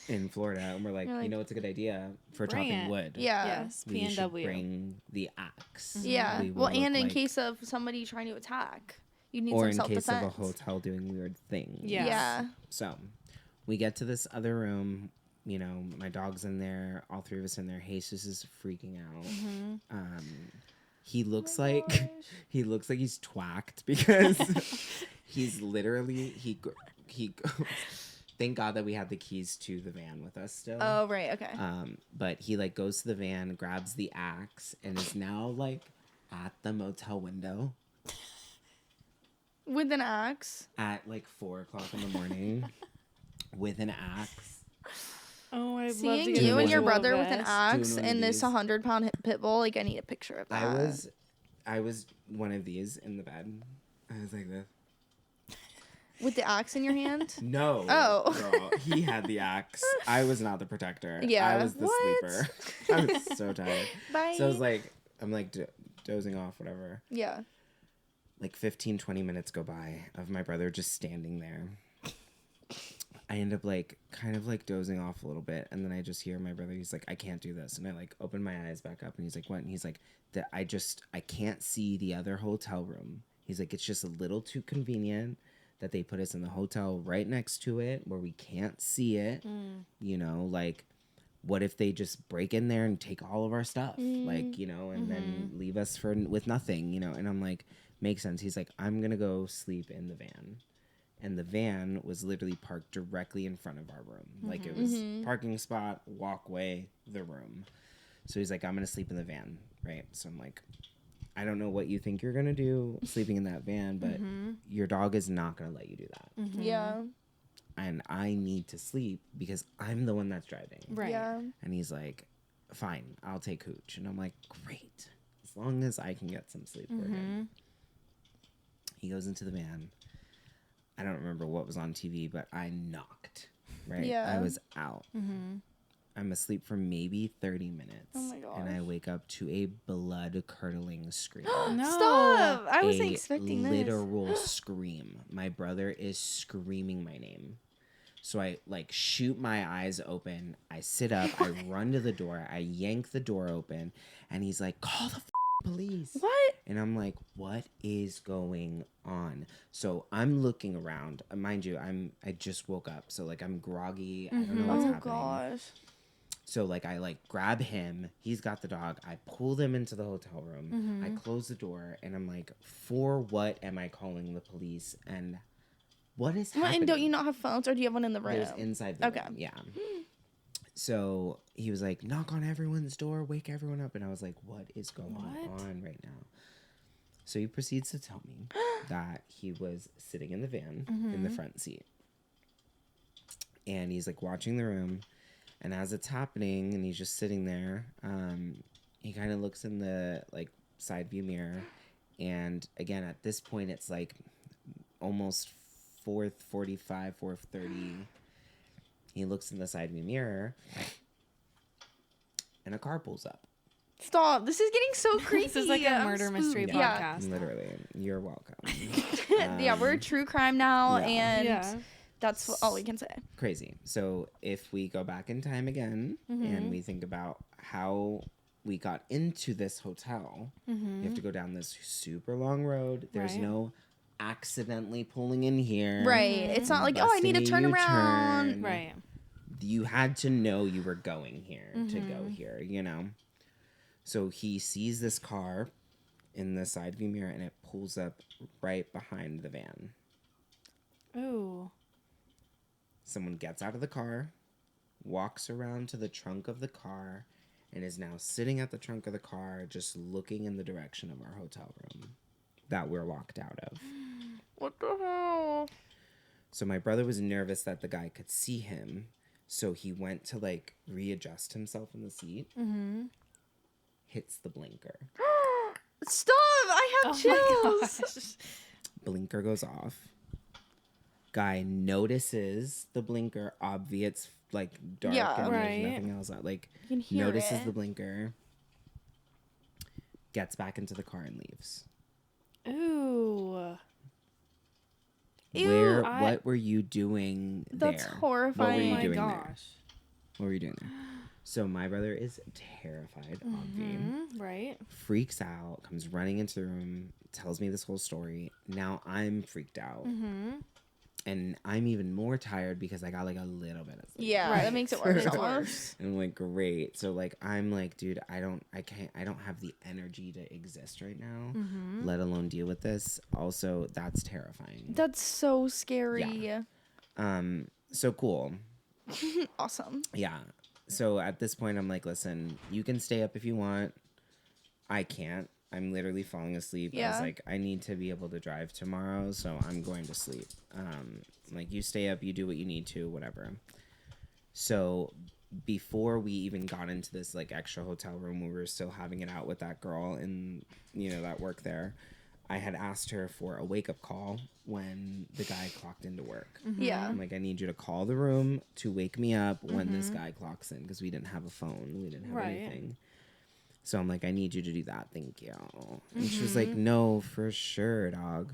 in Florida. And we're like, You're like, it's a good idea for bring chopping it. wood. Yeah. Yes. We should PNW. bring the axe. Yeah. We will Well, and look in like- case of somebody trying to attack, you need or some in case self-defense. of a hotel doing weird things. Yes. Yeah. So we get to this other room. My dog's in there. All three of us in there. Jesus is freaking out. He looks like he's twacked because he's literally he thank God that we had the keys to the van with us still. Oh, right. Okay. But he like goes to the van, grabs the axe, and is now like at the motel window With an axe. at like 4:00 in the morning with an axe. Oh, I'd love to Seeing get you a and your visual brother of with an this. axe Doing one of and this these. 100-pound pit bull, like, I need a picture of that. I was one of these in the bed. I was like this. With the axe in your hand? No. Oh. Girl, he had the axe. I was not the protector. Yeah. I was the What? sleeper. I was so tired. Bye. So I was like, I'm like dozing off, whatever. Yeah. Like 15, 20 minutes go by of my brother just standing there. I end up like kind of like dozing off a little bit, and then I just hear my brother, he's like, I can't do this. And I like open my eyes back up, and he's like, what? And he's like, I can't see the other hotel room. He's like, it's just a little too convenient that they put us in the hotel right next to it where we can't see it. Like, what if they just break in there and take all of our stuff? Like, and then leave us with nothing, And I'm like, makes sense. He's like, I'm going to go sleep in the van. And the van was literally parked directly in front of our room. Like, it was parking spot, walkway, the room. So he's like, I'm going to sleep in the van, right? So I'm like, I don't know what you think you're going to do sleeping in that van, but your dog is not going to let you do that. Yeah. And I need to sleep because I'm the one that's driving. Right. Yeah. And he's like, fine, I'll take Hooch. And I'm like, great. As long as I can get some sleep, we're good. He goes into the van. I don't remember what was on TV, but I knocked, right? Yeah. I was out. I'm asleep for maybe 30 minutes. Oh my And I gosh. wake up to a blood-curdling scream. No. Stop. I wasn't A expecting this. literal scream. My brother is screaming my name. So I like shoot my eyes open. I sit up. I run to the door. I yank the door open. And he's like, call the police. What? And I'm like, what is going on? So I'm looking around. Mind you, I just woke up. So like I'm groggy. I don't know what's Oh, happening. gosh. So like I like grab him. He's got the dog. I pull them into the hotel room. I close the door and I'm like, for what am I calling the police? And what is What, happening? and don't you not have phones, or do you have one in the room? There's inside the Okay. room. Yeah. So he was like, knock on everyone's door, wake everyone up. And I was like, what is going on right now? So he proceeds to tell me that he was sitting in the van in the front seat. And he's like watching the room. And as it's happening and he's just sitting there, he kind of looks in the like side view mirror. And again, at this point, it's like almost 4:45, 4:30. He looks in the side view mirror and a car pulls up. Stop. This is getting so creepy. This is like a I'm murder mystery spooked. Yeah. podcast. Literally, you're welcome. Yeah, we're true crime now, yeah. and Yeah. that's all we can say. Crazy. So if we go back in time again and we think about how we got into this hotel, you have to go down this super long road. There's Right. no accidentally pulling in here. Right. It's not like, oh, I need to busting a turn around. U-turn. Right. You had to know you were going here to go here, So he sees this car in the side view mirror, and it pulls up right behind the van. Ooh. Someone gets out of the car, walks around to the trunk of the car, and is now sitting at the trunk of the car just looking in the direction of our hotel room that we're locked out of. What the hell? So my brother was nervous that the guy could see him, so he went to like readjust himself in the seat. Mm-hmm. Hits the blinker. Stop! I have chills. Blinker goes off. Guy notices the blinker. Obvious, like dark, Yeah. and Right. there's nothing else. Like You can hear notices it. the blinker. Gets back into the car and leaves. Ooh. Ew, What were you doing That's there? horrifying. What Oh were you my doing there? gosh. What were you doing there? So my brother is terrified, obviously. Right. Freaks out, comes running into the room, tells me this whole story. Now I'm freaked out. And I'm even more tired because I got like a little bit of sleep. Yeah, Right. that makes it worse. It's Almost. And I'm like, great. So like I'm like, dude, I don't have the energy to exist right now, let alone deal with this. Also, that's terrifying. That's so scary. So cool. Awesome. Yeah. So at this point I'm like, listen, you can stay up if you want. I can't. I'm literally falling asleep. I Yeah. was like, I need to be able to drive tomorrow, so I'm going to sleep. Like, you stay up, you do what you need to, whatever. So before we even got into this like extra hotel room where we were still having it out with that girl and that worked there, I had asked her for a wake up call when the guy clocked into work. Yeah. I'm like, I need you to call the room to wake me up when this guy clocks in, because we didn't have a phone, we didn't have Right. anything. So I'm like, I need you to do that. Thank you. And she was like, no, for sure, dog.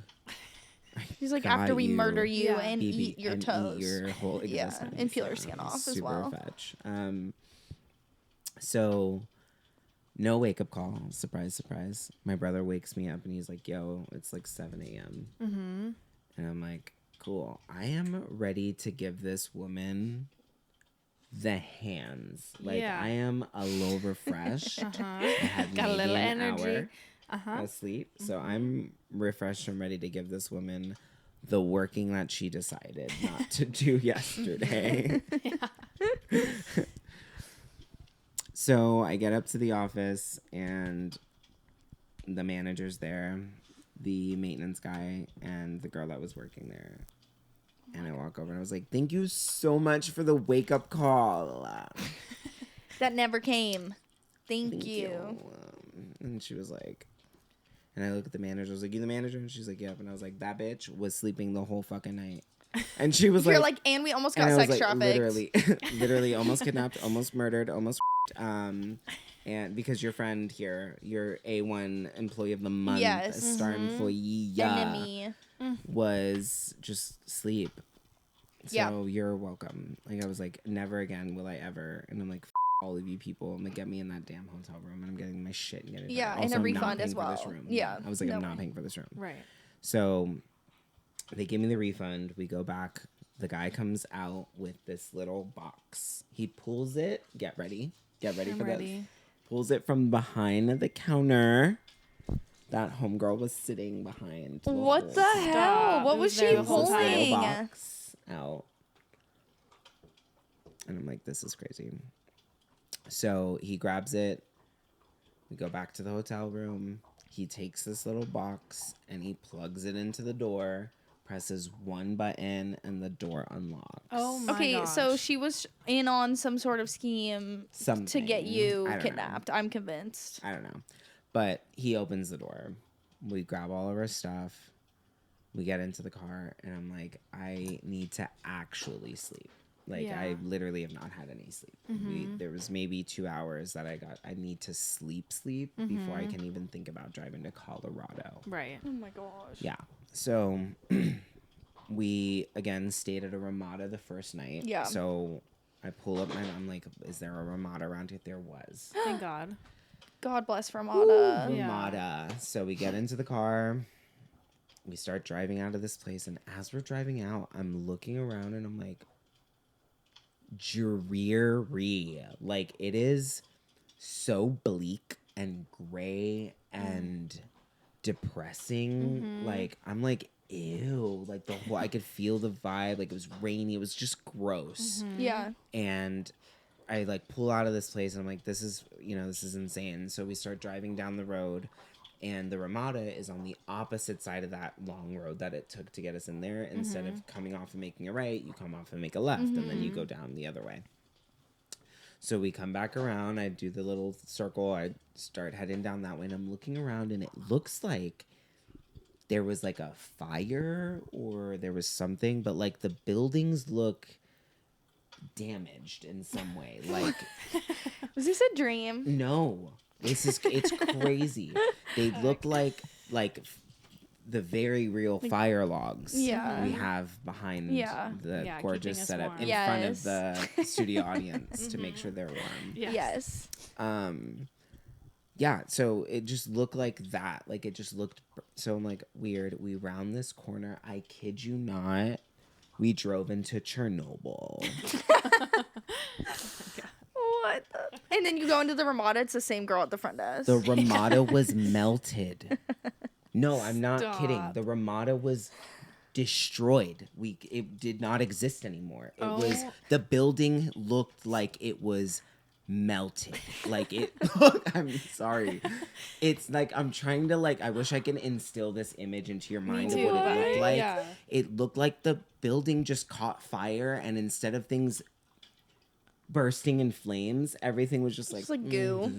He's like, Got after we you. murder you Yeah. and BB eat your and toes. eat your whole Yeah, existence. and peel your skin off as super well. Fetch. So no wake up call. Surprise, surprise. My brother wakes me up and he's like, yo, it's like 7 a.m. And I'm like, cool. I am ready to give this woman the hands. Like, Yeah. I am a little refreshed. I had Got a maybe little an energy. hour asleep. So I'm refreshed and ready to give this woman the working that she decided not to do yesterday. So I get up to the office and the manager's there, the maintenance guy, and the girl that was working there. And I walk over and I was like, thank you so much for the wake up call. That never came. Thank you. And she was like, and I look at the manager. I was like, you the manager? And she's like, yep. And I was like, that bitch was sleeping the whole fucking night. And she was You're like, like, and we almost and got I was sex like, trafficked. literally almost kidnapped, almost murdered, almost and because your friend here, your A1 employee of the month, Yes. star employee, Enemy. was just sleep. So Yeah. you're welcome. Like, I was like, never again will I ever. And I'm like, all of you people, I'm like, get me in that damn hotel room, and I'm getting my shit and getting Yeah, also, and a I'm not refund paying as for this well. room. Yeah, I was like, I'm no not way. paying for this room. Right. So they give me the refund. We go back. The guy comes out with this little box. He pulls it. Get ready. Get ready I'm for ready. this. Pulls it from behind the counter that homegirl was sitting behind. What the hell? Stop. What It was was she there the whole Pulls this little holding? box out. And I'm like, this is crazy. So he grabs it. We go back to the hotel room. He takes this little box and he plugs it into the door, presses one button, and the door unlocks. Oh my Okay, so gosh. she was in on some sort of scheme Something. to get you I don't know. kidnapped. I'm convinced. I don't know. But he opens the door. We grab all of our stuff. We get into the car, and I'm like, I need to actually sleep. Like, Yeah. I literally have not had any sleep. There was maybe 2 hours that I need to sleep before I can even think about driving to Colorado. Right. Oh my gosh. Yeah. So we, again, stayed at a Ramada the first night. Yeah. So I pull up I'm like, is there a Ramada around here? There was. Thank God. God bless Ramada. Yeah. Ramada. So we get into the car. We start driving out of this place. And as we're driving out, I'm looking around and I'm like, dreary. Like, it is so bleak and gray and depressing. Like, I'm like, ew. Like, the whole, I could feel the vibe. Like, it was rainy. It was just gross. Yeah. And I like pull out of this place and I'm like, this is insane. So we start driving down the road, and the Ramada is on the opposite side of that long road that it took to get us in there. Instead of coming off and making a right, you come off and make a left, and then you go down the other way. So we come back around. I do the little circle. I start heading down that way, and I'm looking around, and it looks like there was like a fire or there was something, but like the buildings look damaged in some way. Like, Was this a dream? no, it's crazy. They look like the very real fire logs Yeah. we have behind Yeah. the Yeah, gorgeous keeping us setup warm. in front of the studio audience to make sure they're warm. Yes. Yeah, so it just looked like that. Like, it just looked so. I'm like, weird. We round this corner. I kid you not. We drove into Chernobyl. What? And then you go into the Ramada. It's the same girl at the front desk. The Ramada was melted. No, I'm not kidding. Stop. The Ramada was destroyed. It did not exist anymore. It was, the building looked like it was melted. Like, it I'm sorry. It's like, I'm trying to, like, I wish I could instill this image into your mind of too, what it looked like. yeah. It looked like the building just caught fire, and instead of things bursting in flames, everything was just Just like goo.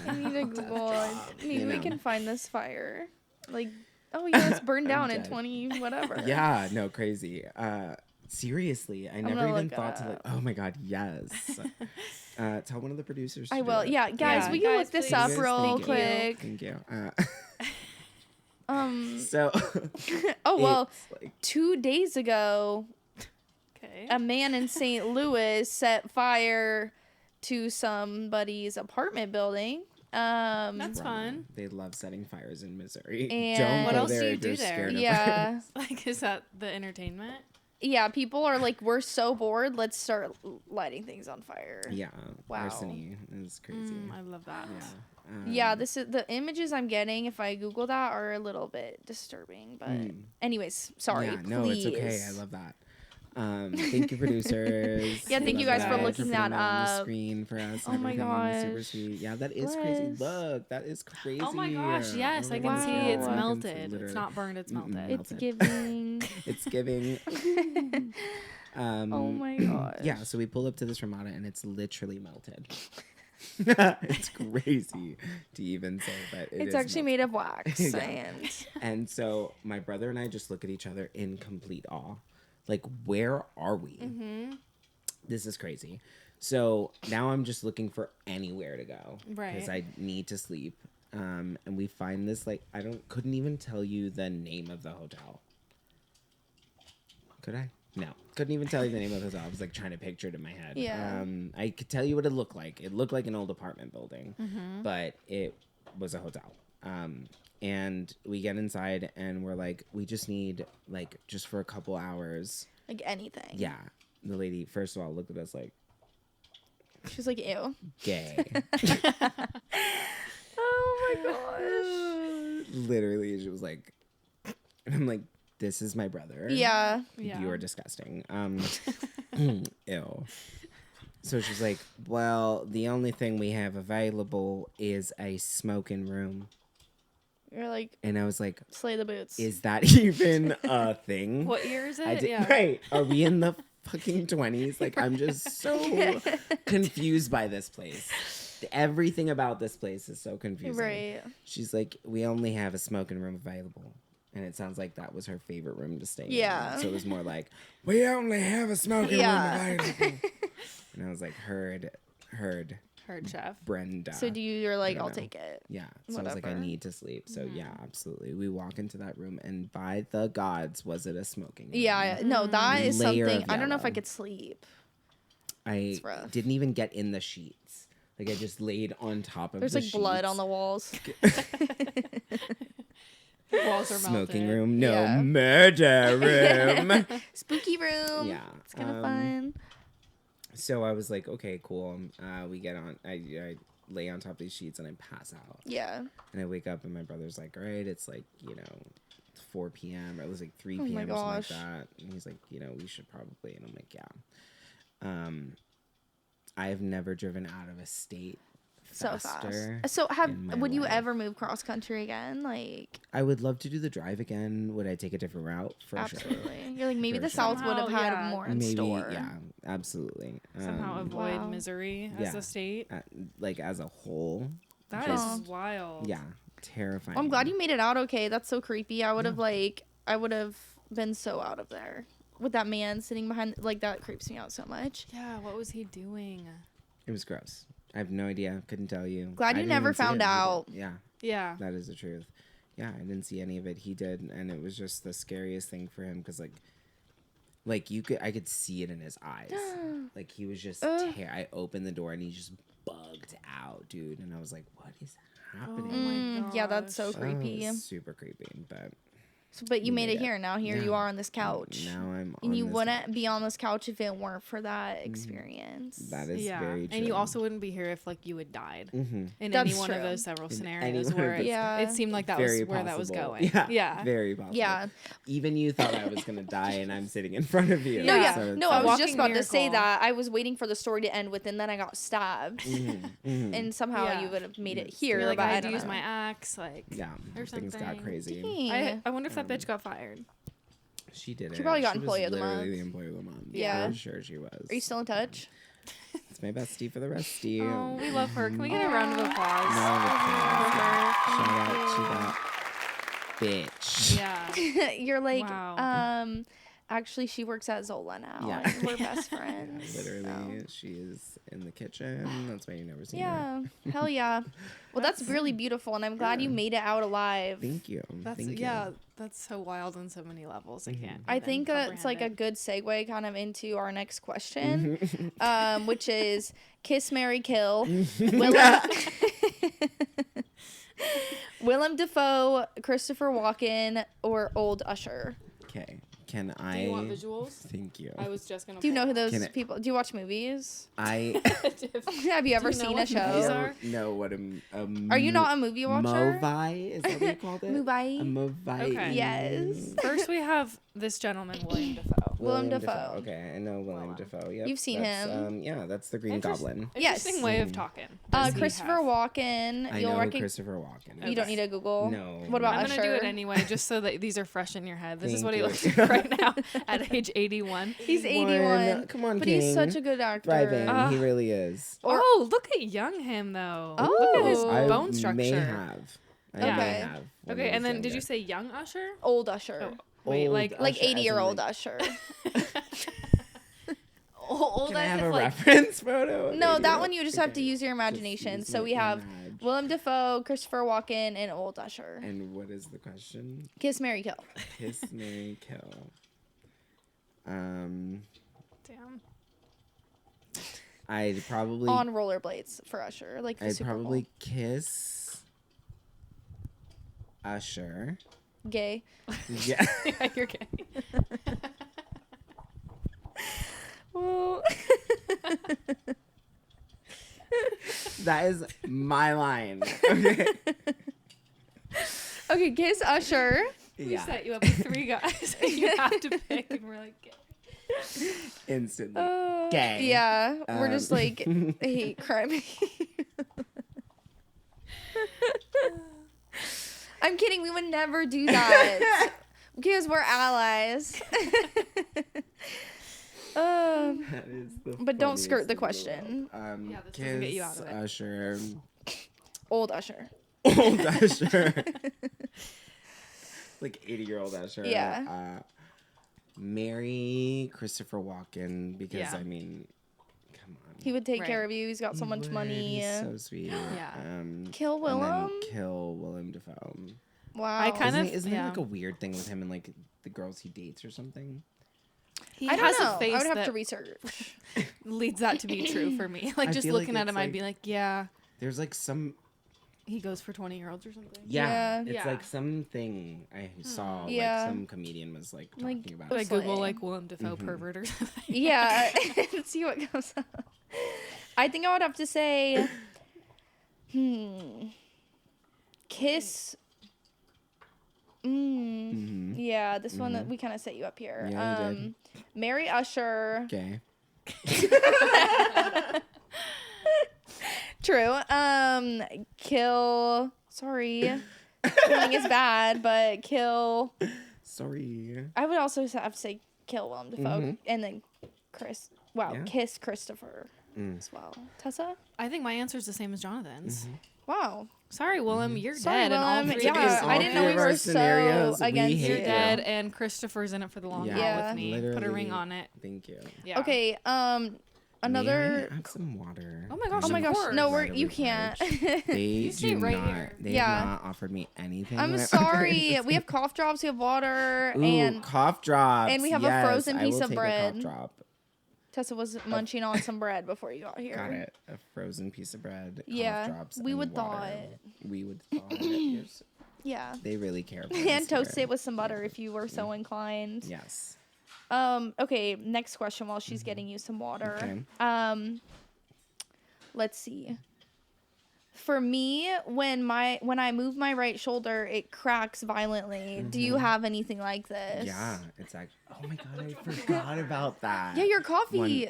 I need to Google it. Maybe You we know. can find this fire. Like, oh yeah, it's burned down in dead. 20 whatever. Yeah, no, crazy. Seriously, I never gonna even look thought it to like. up. Oh my god, yes. Tell one of the producers. To I do will. it. Yeah, guys, Yeah, we can guys, look this please. up Yes, real thank you. quick. Thank you. So So well, it's like, 2 days ago, Okay. a man in St. Louis set fire to somebody's apartment building. That's fun. they love setting fires in Missouri. And- Don't What go else do there you if do you're there? scared of Yeah. fires. Like, is that the entertainment? Yeah, people are like, we're so bored. Let's start lighting things on fire. Yeah, Wow. larceny is crazy. I love that. Yeah. Yeah, this is the images I'm getting. If I Google that, are a little bit disturbing. But anyways, sorry. Yeah, no, it's okay. please. I love that. Thank you, producers. Yeah, thank We you love guys for that. looking putting that on the up. screen for us. Oh my everything. Super gosh. sweet. Yeah, that is crazy. Bless. Look, that is crazy. Oh my gosh, yes, I can Wow. see it's I can melted. literally- It's not burned, it's melted. It's melted. giving. It's giving. Oh my gosh. Yeah, so we pull up to this Ramada and it's literally melted. It's crazy to even say, but It's actually made of wax. Yeah. And And so my brother and I just look at each other in complete awe. Like, where are we? This is crazy. So now I'm just looking for anywhere to go. Right. Because I need to sleep. And we find this, like, couldn't even tell you the name of the hotel. Could I? No. Couldn't even tell you the name of the hotel. I was like trying to picture it in my head. Yeah. I could tell you what it looked like. It looked like an old apartment building, but it was a hotel. And we get inside and we're like, we just need, like, just for a couple hours. like anything. Yeah. The lady, first of all, looked at us like, She's like, ew. gay. Oh my gosh. Literally, she was like, and I'm like, this is my brother. Yeah. Yeah. You are disgusting. Ew. So she's like, well, the only thing we have available is a smoking room. You're like, And I was like, slay the boots. is that even a thing? What year is it? I did, Yeah. Right. Are we in the fucking 20s? Like, I'm just so confused by this place. Everything about this place is so confusing. Right. She's like, we only have a smoking room available. And it sounds like that was her favorite room to stay Yeah. in. So it was more like, we only have a smoking Yeah. room available. And I was like, heard, Heard chef. Brenda. So you're like, don't I'll know. take it. Yeah. So I was like, I Whatever. need to sleep. So yeah, absolutely. We walk into that room and by the gods, was it a smoking room? Yeah. No, that is Layer something. of I don't know if I yellow. could sleep. I rough. didn't even get in the sheets. Like, I just laid on top of There's the like blood sheets. on the walls. Walls are Smoking melted. room. No, Yeah. murder room. Spooky room. Yeah. It's kind of fun. So I was like, okay, cool. We get on. I lay on top of these sheets and I pass out. Yeah. And I wake up and my brother's like, all right, it's like, it's 4 p.m. or it was like 3 Oh my p.m. or something like gosh. that. And he's like, we should probably. And I'm like, yeah. I have never driven out of a state So fast. faster. So in my would you life. ever move cross country again? Like, I would love to do the drive again. Would I take a different route? For sure. absolutely. You're like, maybe For the sure. South would have had Somehow, more in Maybe, store. yeah, absolutely. Somehow avoid Wow. misery as yeah. a state. Like as a whole. That just- is wild. Yeah, terrifying. I'm glad you made it out okay. That's so creepy. I would have been so out of there with that man sitting behind. Like, that creeps me out so much. Yeah, what was he doing? It was gross. I have no idea. Couldn't tell you. Glad I you didn't never even see found it either. out. Yeah, Yeah. that is the truth. Yeah, I didn't see any of it. He did, and it was just the scariest thing for him because I could see it in his eyes. Like he was just. I opened the door and he just bugged out, dude. And I was like, "What is happening?" my Yeah, that's so gosh. creepy. Oh, it was super creepy, but But you made it Yeah. here. Now here Yeah. you are on this couch. now I'm. And on you this wouldn't couch. be on this couch if it weren't for that experience. That is Yeah. very true. And you also wouldn't be here if you had died Mm-hmm. in That's any one of true. those several In any scenarios one of where those- Yeah. it seemed like that Very was where that was possible. going. Yeah, very possible. Yeah. Even you thought I was gonna die, and I'm sitting in front of you. No, yeah. Yeah. So it's No, I like- was Walking just about to say miracle. that. I was waiting for the story to end with, and then I got stabbed. Mhm. And somehow Yeah. you would have made it Yes. here. You're like, but I I had to don't use know. my axe. Like, Yeah, or things got something. crazy. Dang. I wonder if that bitch got fired. She did it. She probably got was employee of the literally month. the employee of the month. Yeah. For sure she was. Are you still in touch? It's my bestie for the resty. Oh, we love her. Can we get a round of applause Round of applause. for her? Shout out to that bitch. Yeah. You're like, Wow. actually, she works at Zola now. Yeah. And we're best Yeah, friends. literally, she is in the kitchen. That's why you never seen her. Yeah. Hell yeah. Well, that's really beautiful, and I'm glad you made it out alive. Thank you. That's Thank yeah, you. that's so wild on so many levels. I can't. I even think it's like a comprehend good segue kind of into our next question, which is Kiss, Marry, Kill. Willem Dafoe, Christopher Walken, or Old Usher? Okay. Can it. I? Do you want visuals? Thank you. I was just gonna. Do you know who those Can I- people? Do you watch movies? I Have you ever Do you know seen a what show? movies I are? don't know what Are you not a movie watcher? Movie? Is that what you called it? Movie. A movie. Okay. Yes. First, we have this gentleman, William Dafoe. Willem Dafoe. Okay, I know William Dafoe. Yep. You've seen that's, him. Yeah, that's the Green Interest- Goblin. Yes. Interesting way of talking. Does he Christopher have? Walken. I You'll know recognize. Christopher Walken. You don't need to Google. No. What about I'm Usher? gonna do it anyway, just so that these are fresh in your head. This is Thank what he you. looks like right now at age 81. He's 81. Come on, But King. he's such a good actor. Thriving. He really is. Oh, look at young him though. Oh. Look at his I bone structure. May have. I Okay. may have. when Okay, I and was then did you younger. say young Usher? Old Usher. Oh, wait, Old like Like Usher, as in, 80-year-old like- Usher. Old Can I as have if a like. reference photo? of No, that 80-year-old? one you just have to Okay. use your Just imagination. use So my we have imag. Willem Dafoe, Christopher Walken, and Old Usher. And what is the question? Kiss, Marry, Kill. Kiss, marry, kill. Damn. I'd probably On rollerblades for Usher. Like the I'd Super probably Bowl. kiss Usher. Gay. Yeah. Yeah, you're kidding. Well. That is my line. Okay. Okay, kiss Usher. We Yeah. set you up with 3 guys, and you have to pick, and we're like, Instantly. Gay. Yeah, we're just Um, like hate crime. I'm kidding. We would never do that because we're allies. That is the But don't skirt funniest the thing in question. world. Yeah, this doesn't get you out Kiss of it. Usher. Old Usher. Old Usher. Like 80-year-old Usher. Yeah. Marry Christopher Walken because Yeah. I mean, come on. He would take Right. care of you. He's got so He much would. money. He's so sweet. Yeah. Kill And then Willem. kill Willem Dafoe. Wow. I kind of- Isn't there yeah. like a weird thing with him and like the girls he dates or something? he I has don't know. a face I would have that to research. leads that to be true for me. Like I just feel like looking at it's him, I'd like- be like, yeah. There's like some he goes for 20-year-olds or something. Yeah, Yeah. it's Yeah. like something I saw. Yeah. Like some comedian was like talking Like, about. But I it. Google Slay. like Willem Dafoe pervert or something. Yeah, and see what comes up. I think I would have to say, kiss. Yeah, this one that we kind of set you up here. Yeah, you did. Marry Usher. Okay. True. Kill. Sorry, killing is bad, but kill. Sorry. I would also have to say kill Willem Dafoe and then Chris. Wow, Yeah. kiss Christopher as well. Tessa. I think my answer is the same as Jonathan's. Wow. Sorry, Willem, you're Sorry, dead. And all Willem. three Yeah, of you I didn't know all we three of were our scenarios, so we against hate you. You're dead, and Christopher's in it for the long Yeah. haul with me. Put a Literally. ring on it. Thank you. Yeah. Okay. Another. May I have some water. Oh my gosh, Oh my of gosh. course. No, Right you over can't. They stay do right not. here. They Yeah. have not offered me anything. I'm when I sorry. ordered. We have cough drops. We have water, Ooh, and cough drops. and we have a Yes, frozen I piece will of take bread. A cough drop. Tessa was munching on some bread before you got here. Got it. A frozen piece of bread. Yeah, Cough drops. we and would thaw water. it. We would thaw it. Yes. Yeah. They really care. About And us toast here. it with some butter if you were so inclined. Yes. Okay, next question while she's getting you some water. Okay. Let's see. For me, when I move my right shoulder, it cracks violently. Do you have anything like this? Yeah. It's like. Oh my god! I forgot about that. Yeah, your coffee.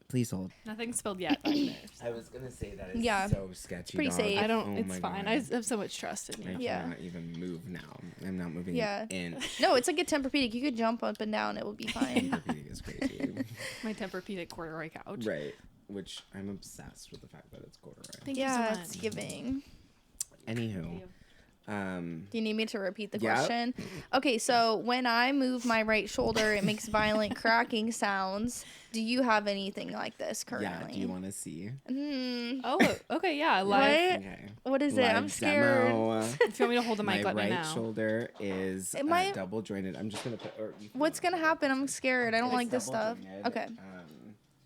Please hold. Nothing spilled yet back there. I was gonna say that is Yeah. so sketchy. Pretty dog. safe. I don't. Oh it's my fine. God. I have so much trust in I you. Yeah. cannot even move now. I'm not moving Yeah. an inch. No, it's like a Tempur-Pedic. You could jump up and down. It would be fine. Tempur-Pedic is crazy. My Tempur-Pedic corduroy couch. Right. Which I'm obsessed with the fact that it's corduroy. Thank you so Yeah, much. it's giving. Anywho. Do you need me to repeat the Yeah. question? Okay, so when I move my right shoulder, it makes violent cracking sounds. Do you have anything like this currently? Yeah. Do you want to see? Oh, okay, yeah. Live. What? Okay. What is it? I'm Live scared. demo. If you want me to hold the mic, My let me right know. shoulder is It might- double jointed. I'm just gonna put. Or you can What's gonna happen? I'm scared. I don't It's like this stuff. double-jointed, Okay.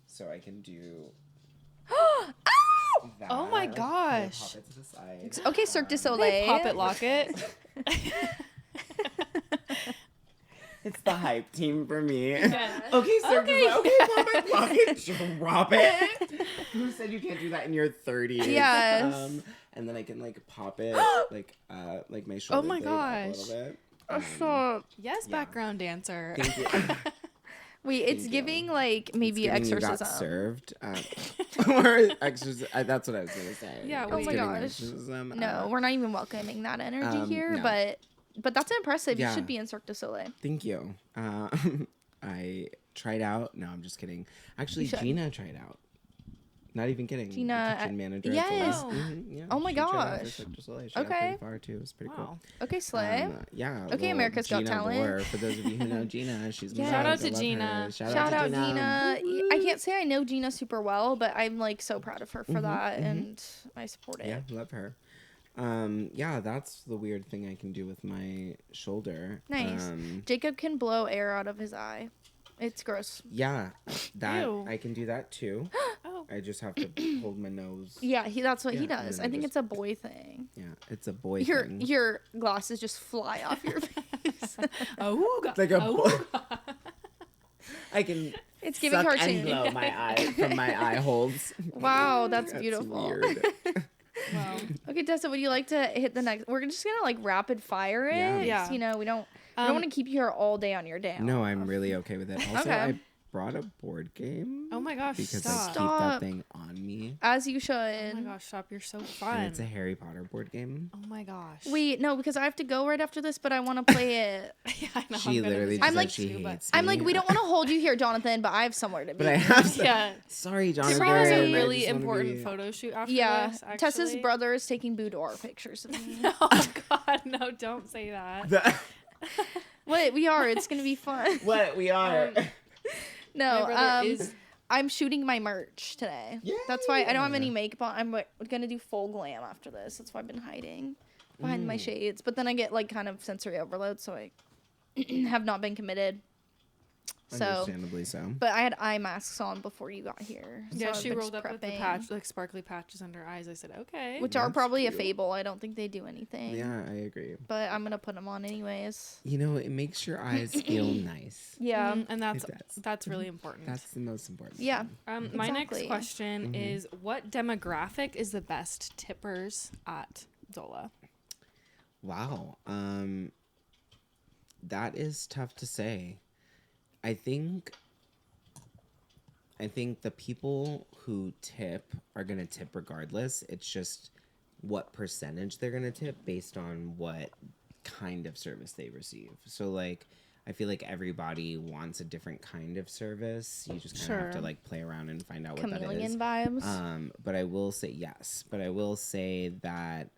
So I can do. Ow! That. Oh my Like, gosh. Pop it to the side. Okay, Cirque du Hey, Soleil. pop it, lock it. It's the hype team for me. Yeah. Okay, sir. Okay. Okay, pop it, lock it, drop it. Who said you can't do that in your 30s? Yes. And then I can like pop it, like my shoulder. my blade up a gosh. little bit. Stop. Yes, Yeah. background dancer. Thank you. Wait, it's Thank you. giving like maybe It's giving you exorcism. got served. Or exorcism. That's what I was gonna say. Yeah, It's Oh my giving gosh. exorcism, No, we're not even welcoming that energy here, no. but that's impressive. You Yeah. should be in Cirque du Soleil. Thank you. I tried out. No, I'm just kidding. Actually, You should. Gina tried out. Not even kidding. The Gina, kitchen manager. yes. Oh. Yeah, Oh my she tried out for gosh. Cirque du Soleil. She got Okay. pretty far too. It was pretty Wow. Okay, Slay. cool. Yeah. Okay, well, America's Got Gina Talent. Lore, for those of you who know Gina, she's Yeah. my Shout dog. out to I love Gina. her. Shout out Gina. I can't say I know Gina super well, but I'm like so proud of her for that, and I support it. Yeah, love her. Yeah, that's the weird thing I can do with my shoulder. Nice. Jacob can blow air out of his eye. It's gross. Yeah, that Ew. I can do that too. Oh. I just have to hold my nose. Yeah, that's what he Yeah, and does. then I I think just- it's a boy thing. Yeah, it's a boy Your thing. your glasses just fly off your face. Oh, God. It's like a oh. boy. I can It's giving suck cartoon. and blow my eye from my eye holes. Wow, that's beautiful. Weird. Wow. Okay, Tessa, would you like to hit the next? We're just gonna like rapid fire it. Yeah. Yeah. You know, we don't want to keep you here all day on your day. No, I'm really okay with it. Also, Okay. I brought a board game Oh my gosh, because stop. I keep Stop. that thing on me. As you should. Oh my gosh, stop. You're so And fun. it's a Harry Potter board game. Oh my gosh. Wait, no, because I have to go right after this, but I want to play it. Yeah, I know. She I'm gonna literally do just I'm said like- she too, but- hates I'm me. like, we don't want to hold you here, Jonathan, but I have somewhere to be. But I have to. Yeah. Sorry, Jonathan. Sorry. There's a I really just wanna important be- photo shoot after Yeah, this, actually. Tessa's brother is taking boudoir pictures of me. Oh God, no! Don't say that. What? We are. It's gonna be fun. What we are. No, My brother is. I'm shooting my merch today. That's why I don't have any makeup on. I'm gonna do full glam after this. That's why I've been hiding behind my shades. But then I get like kind of sensory overload, so I have not been committed. So, Understandably so. but I had eye masks on before you got here. So Yeah, I've she been rolled just up with the prepping, patch, like sparkly patches under her eyes. I said, okay. which are That's probably a cute. fable. I don't think they do anything. Yeah, I agree. But I'm gonna put them on anyways. You know, it makes your eyes feel nice. Yeah. And It does. that's really important. That's the most important. Yeah. thing. My next Exactly. question is, what demographic is the best tippers at Zola? Wow. That is tough to say. I think the people who tip are going to tip regardless. It's just what percentage they're going to tip based on what kind of service they receive. So like I feel like everybody wants a different kind of service. You just kind of have to Sure. like play around and find out what that Chameleon is. vibes. But I will say yes. But I will say that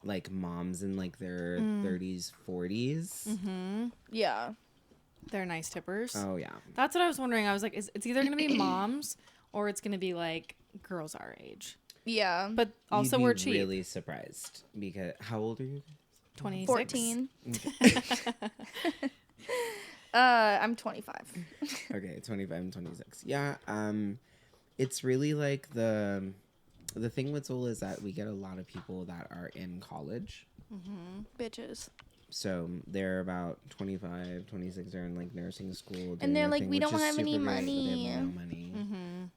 like moms in like their 30s, 40s. Yeah. They're nice tippers. Oh yeah. That's what I was wondering. I was like, it's either going to be moms or it's going to be like girls our age. Yeah. But also You'd be we're cheap. really surprised because how old are you? 26. 14. I'm 25. Okay, 25 and 26. Yeah, it's really like the thing with Zola is that we get a lot of people that are in college. Bitches. So they're about 25, 26 are in like nursing school. doing And they're their like, thing, we which don't is have any super great, but they money. have no money.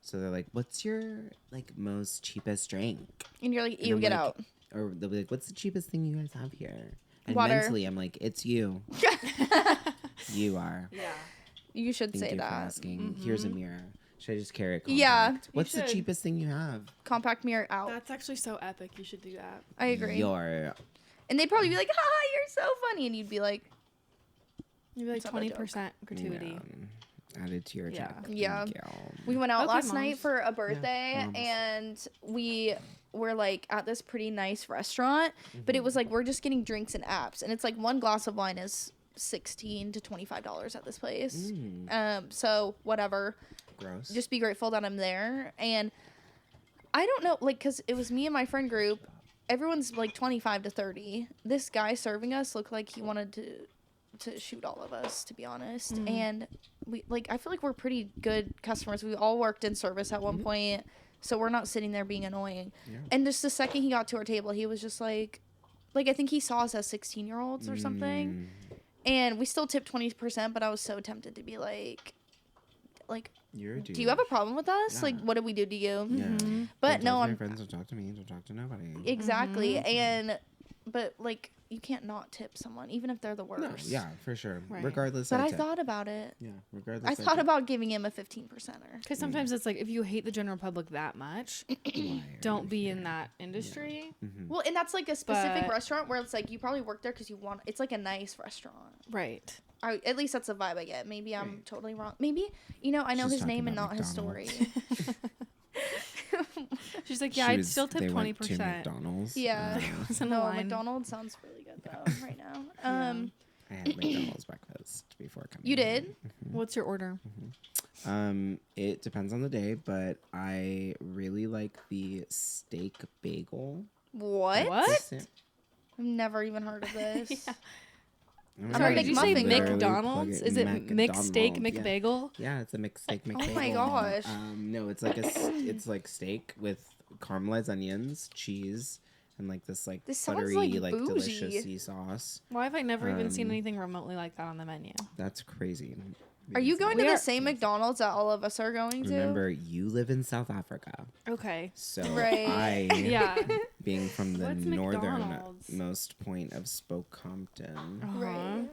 So they're like, what's your like most cheapest drink? And you're like, And you I'm get like- out. Or they'll be like, what's the cheapest thing you guys have here? And Water. mentally, I'm like, it's you. You are. Yeah. You should Thank say you for that. asking. Here's a mirror. Should I just carry it? Yeah, Compact? you What's the should. cheapest thing you have? Compact mirror out. That's actually so epic. You should do that. I agree. Your And they'd probably be like, haha, you're so funny. And you'd be like, You'd be like It's not a joke. 20% gratuity. added to your Yeah. check. Yeah. Thank you. we went out Okay, last night moms. for a birthday moms. and we were like at this pretty nice restaurant, but it was like, we're just getting drinks and apps. And it's like one glass of wine is $16 to $25 at this place. So whatever. Gross. Just be grateful that I'm there. And I don't know, like, because it was me and my friend group. Everyone's like 25 to 30. This guy serving us looked like he wanted to shoot all of us, to be honest. And we like, I feel like we're pretty good customers. We all worked in service at one point, so we're not sitting there being annoying. Yeah. And just the second he got to our table, he was just like I think he saw us as 16-year-olds or something. And we still tipped 20%, but I was so tempted to be like, You're a dude. do you have a problem with us? Yeah. Like, what did we do to you? Yeah. But Don't no, talk to I'm my friends. Don't talk to me. Don't talk to nobody. exactly. But like, you can't not tip someone, even if they're the worst. No, yeah, for sure. Right. Regardless. But I tip. thought about it. Yeah, regardless. I thought about giving him a 15%er. Because sometimes it's like, if you hate the general public that much, don't be in that industry. Well, and that's like a specific But- restaurant where it's like you probably work there because you want. It's like a nice restaurant. Right. At least that's the vibe I get. Maybe I'm totally wrong. Maybe I know She's his talking name and about not his story. McDonald's. She's like, yeah, I'd still tip They went 20%. to McDonald's. Yeah. Was in a No, line. McDonald's sounds really good though right now. I had McDonald's breakfast before coming. You did? What's your order? It depends on the day, but I really like the steak bagel. What? What? Is it- I've never even heard of this. I'm Sorry, gonna did you say literally McDonald's? plug Is it mixed steak McDonald's. McBagel? Yeah, it's a mixed steak McBagel. Oh my gosh. No, it's like it's like steak with caramelized onions, cheese, and like this like This sounds, buttery like, like bougie. delicious sauce. Why have I never even seen anything remotely like that on the menu? That's crazy. Are you going to We the are- same McDonald's that all of us are going to? Remember, you live in South Africa, Okay. so Right. I, Yeah. being from the What's McDonald's? northernmost point of Spoke Compton, Right.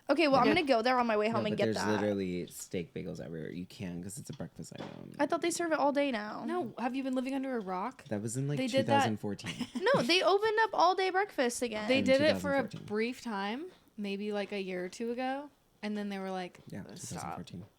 Okay, well, I'm gonna go there on my way home and but get there's that. literally steak bagels everywhere. You can because it's a breakfast item. I thought they serve it all day now. No, have you been living under a rock? That was in like They did that- 2014. No, they opened up all day breakfast again. They In did it for a 2014. brief time, maybe like a year or two ago, and then they were like, Yeah, stop. 2014.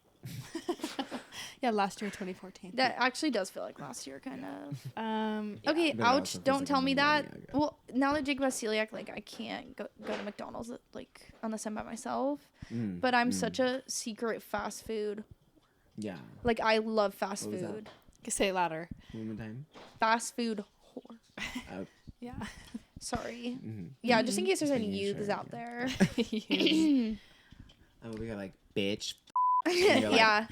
Yeah, last year, 2014. That actually does feel like last year, kind of. Okay, But it also ouch! feels Don't like tell a me that. millennia ago. Well, now that Jacob has celiac, like I can't go to McDonald's like unless I'm by myself. But I'm such a secret fast food. Yeah. Like I love fast What was that? food. Say it louder. One more time. Fast food whore. Uh, Yeah. Sorry. Yeah, just in case there's any youths out there. Oh, we got like bitch. And you're like, Yeah.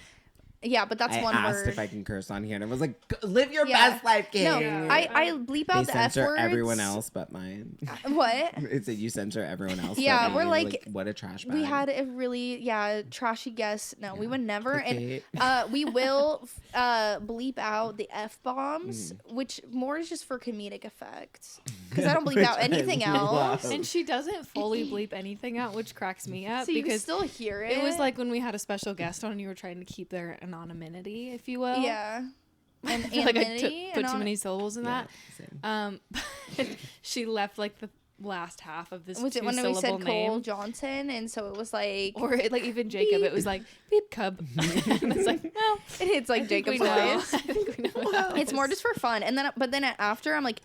Yeah, but that's I one asked word. if I can curse on here, and I was like, "Live your Yeah. best life, kid." No, Yeah. I bleep They out the F censor words. everyone else but mine. What? It said you censor everyone else. Yeah, but we're mine. like, what a trash bag. We had a really trashy guess. No, we would never. Clickbait. And we will bleep out the F bombs, which more is just for comedic effect. Because I don't bleep Which out anything I else. love. And she doesn't fully bleep anything out, which cracks me up So you can because still hear it. it was like when we had a special guest on and you were trying to keep their anonymity, if you will. Yeah. And I feel like I anonymity put and too many syllables in Yeah, that. same. She left like the last half of this Was it when we two-syllable said name. Cole Johnson, and so it was like, Or like even Jacob, Beep. it was like beep cub. And it's like, no, it hits like I think we Jacob's know. voice. I think we know what that It's more was. just for fun, and then but then after I'm like,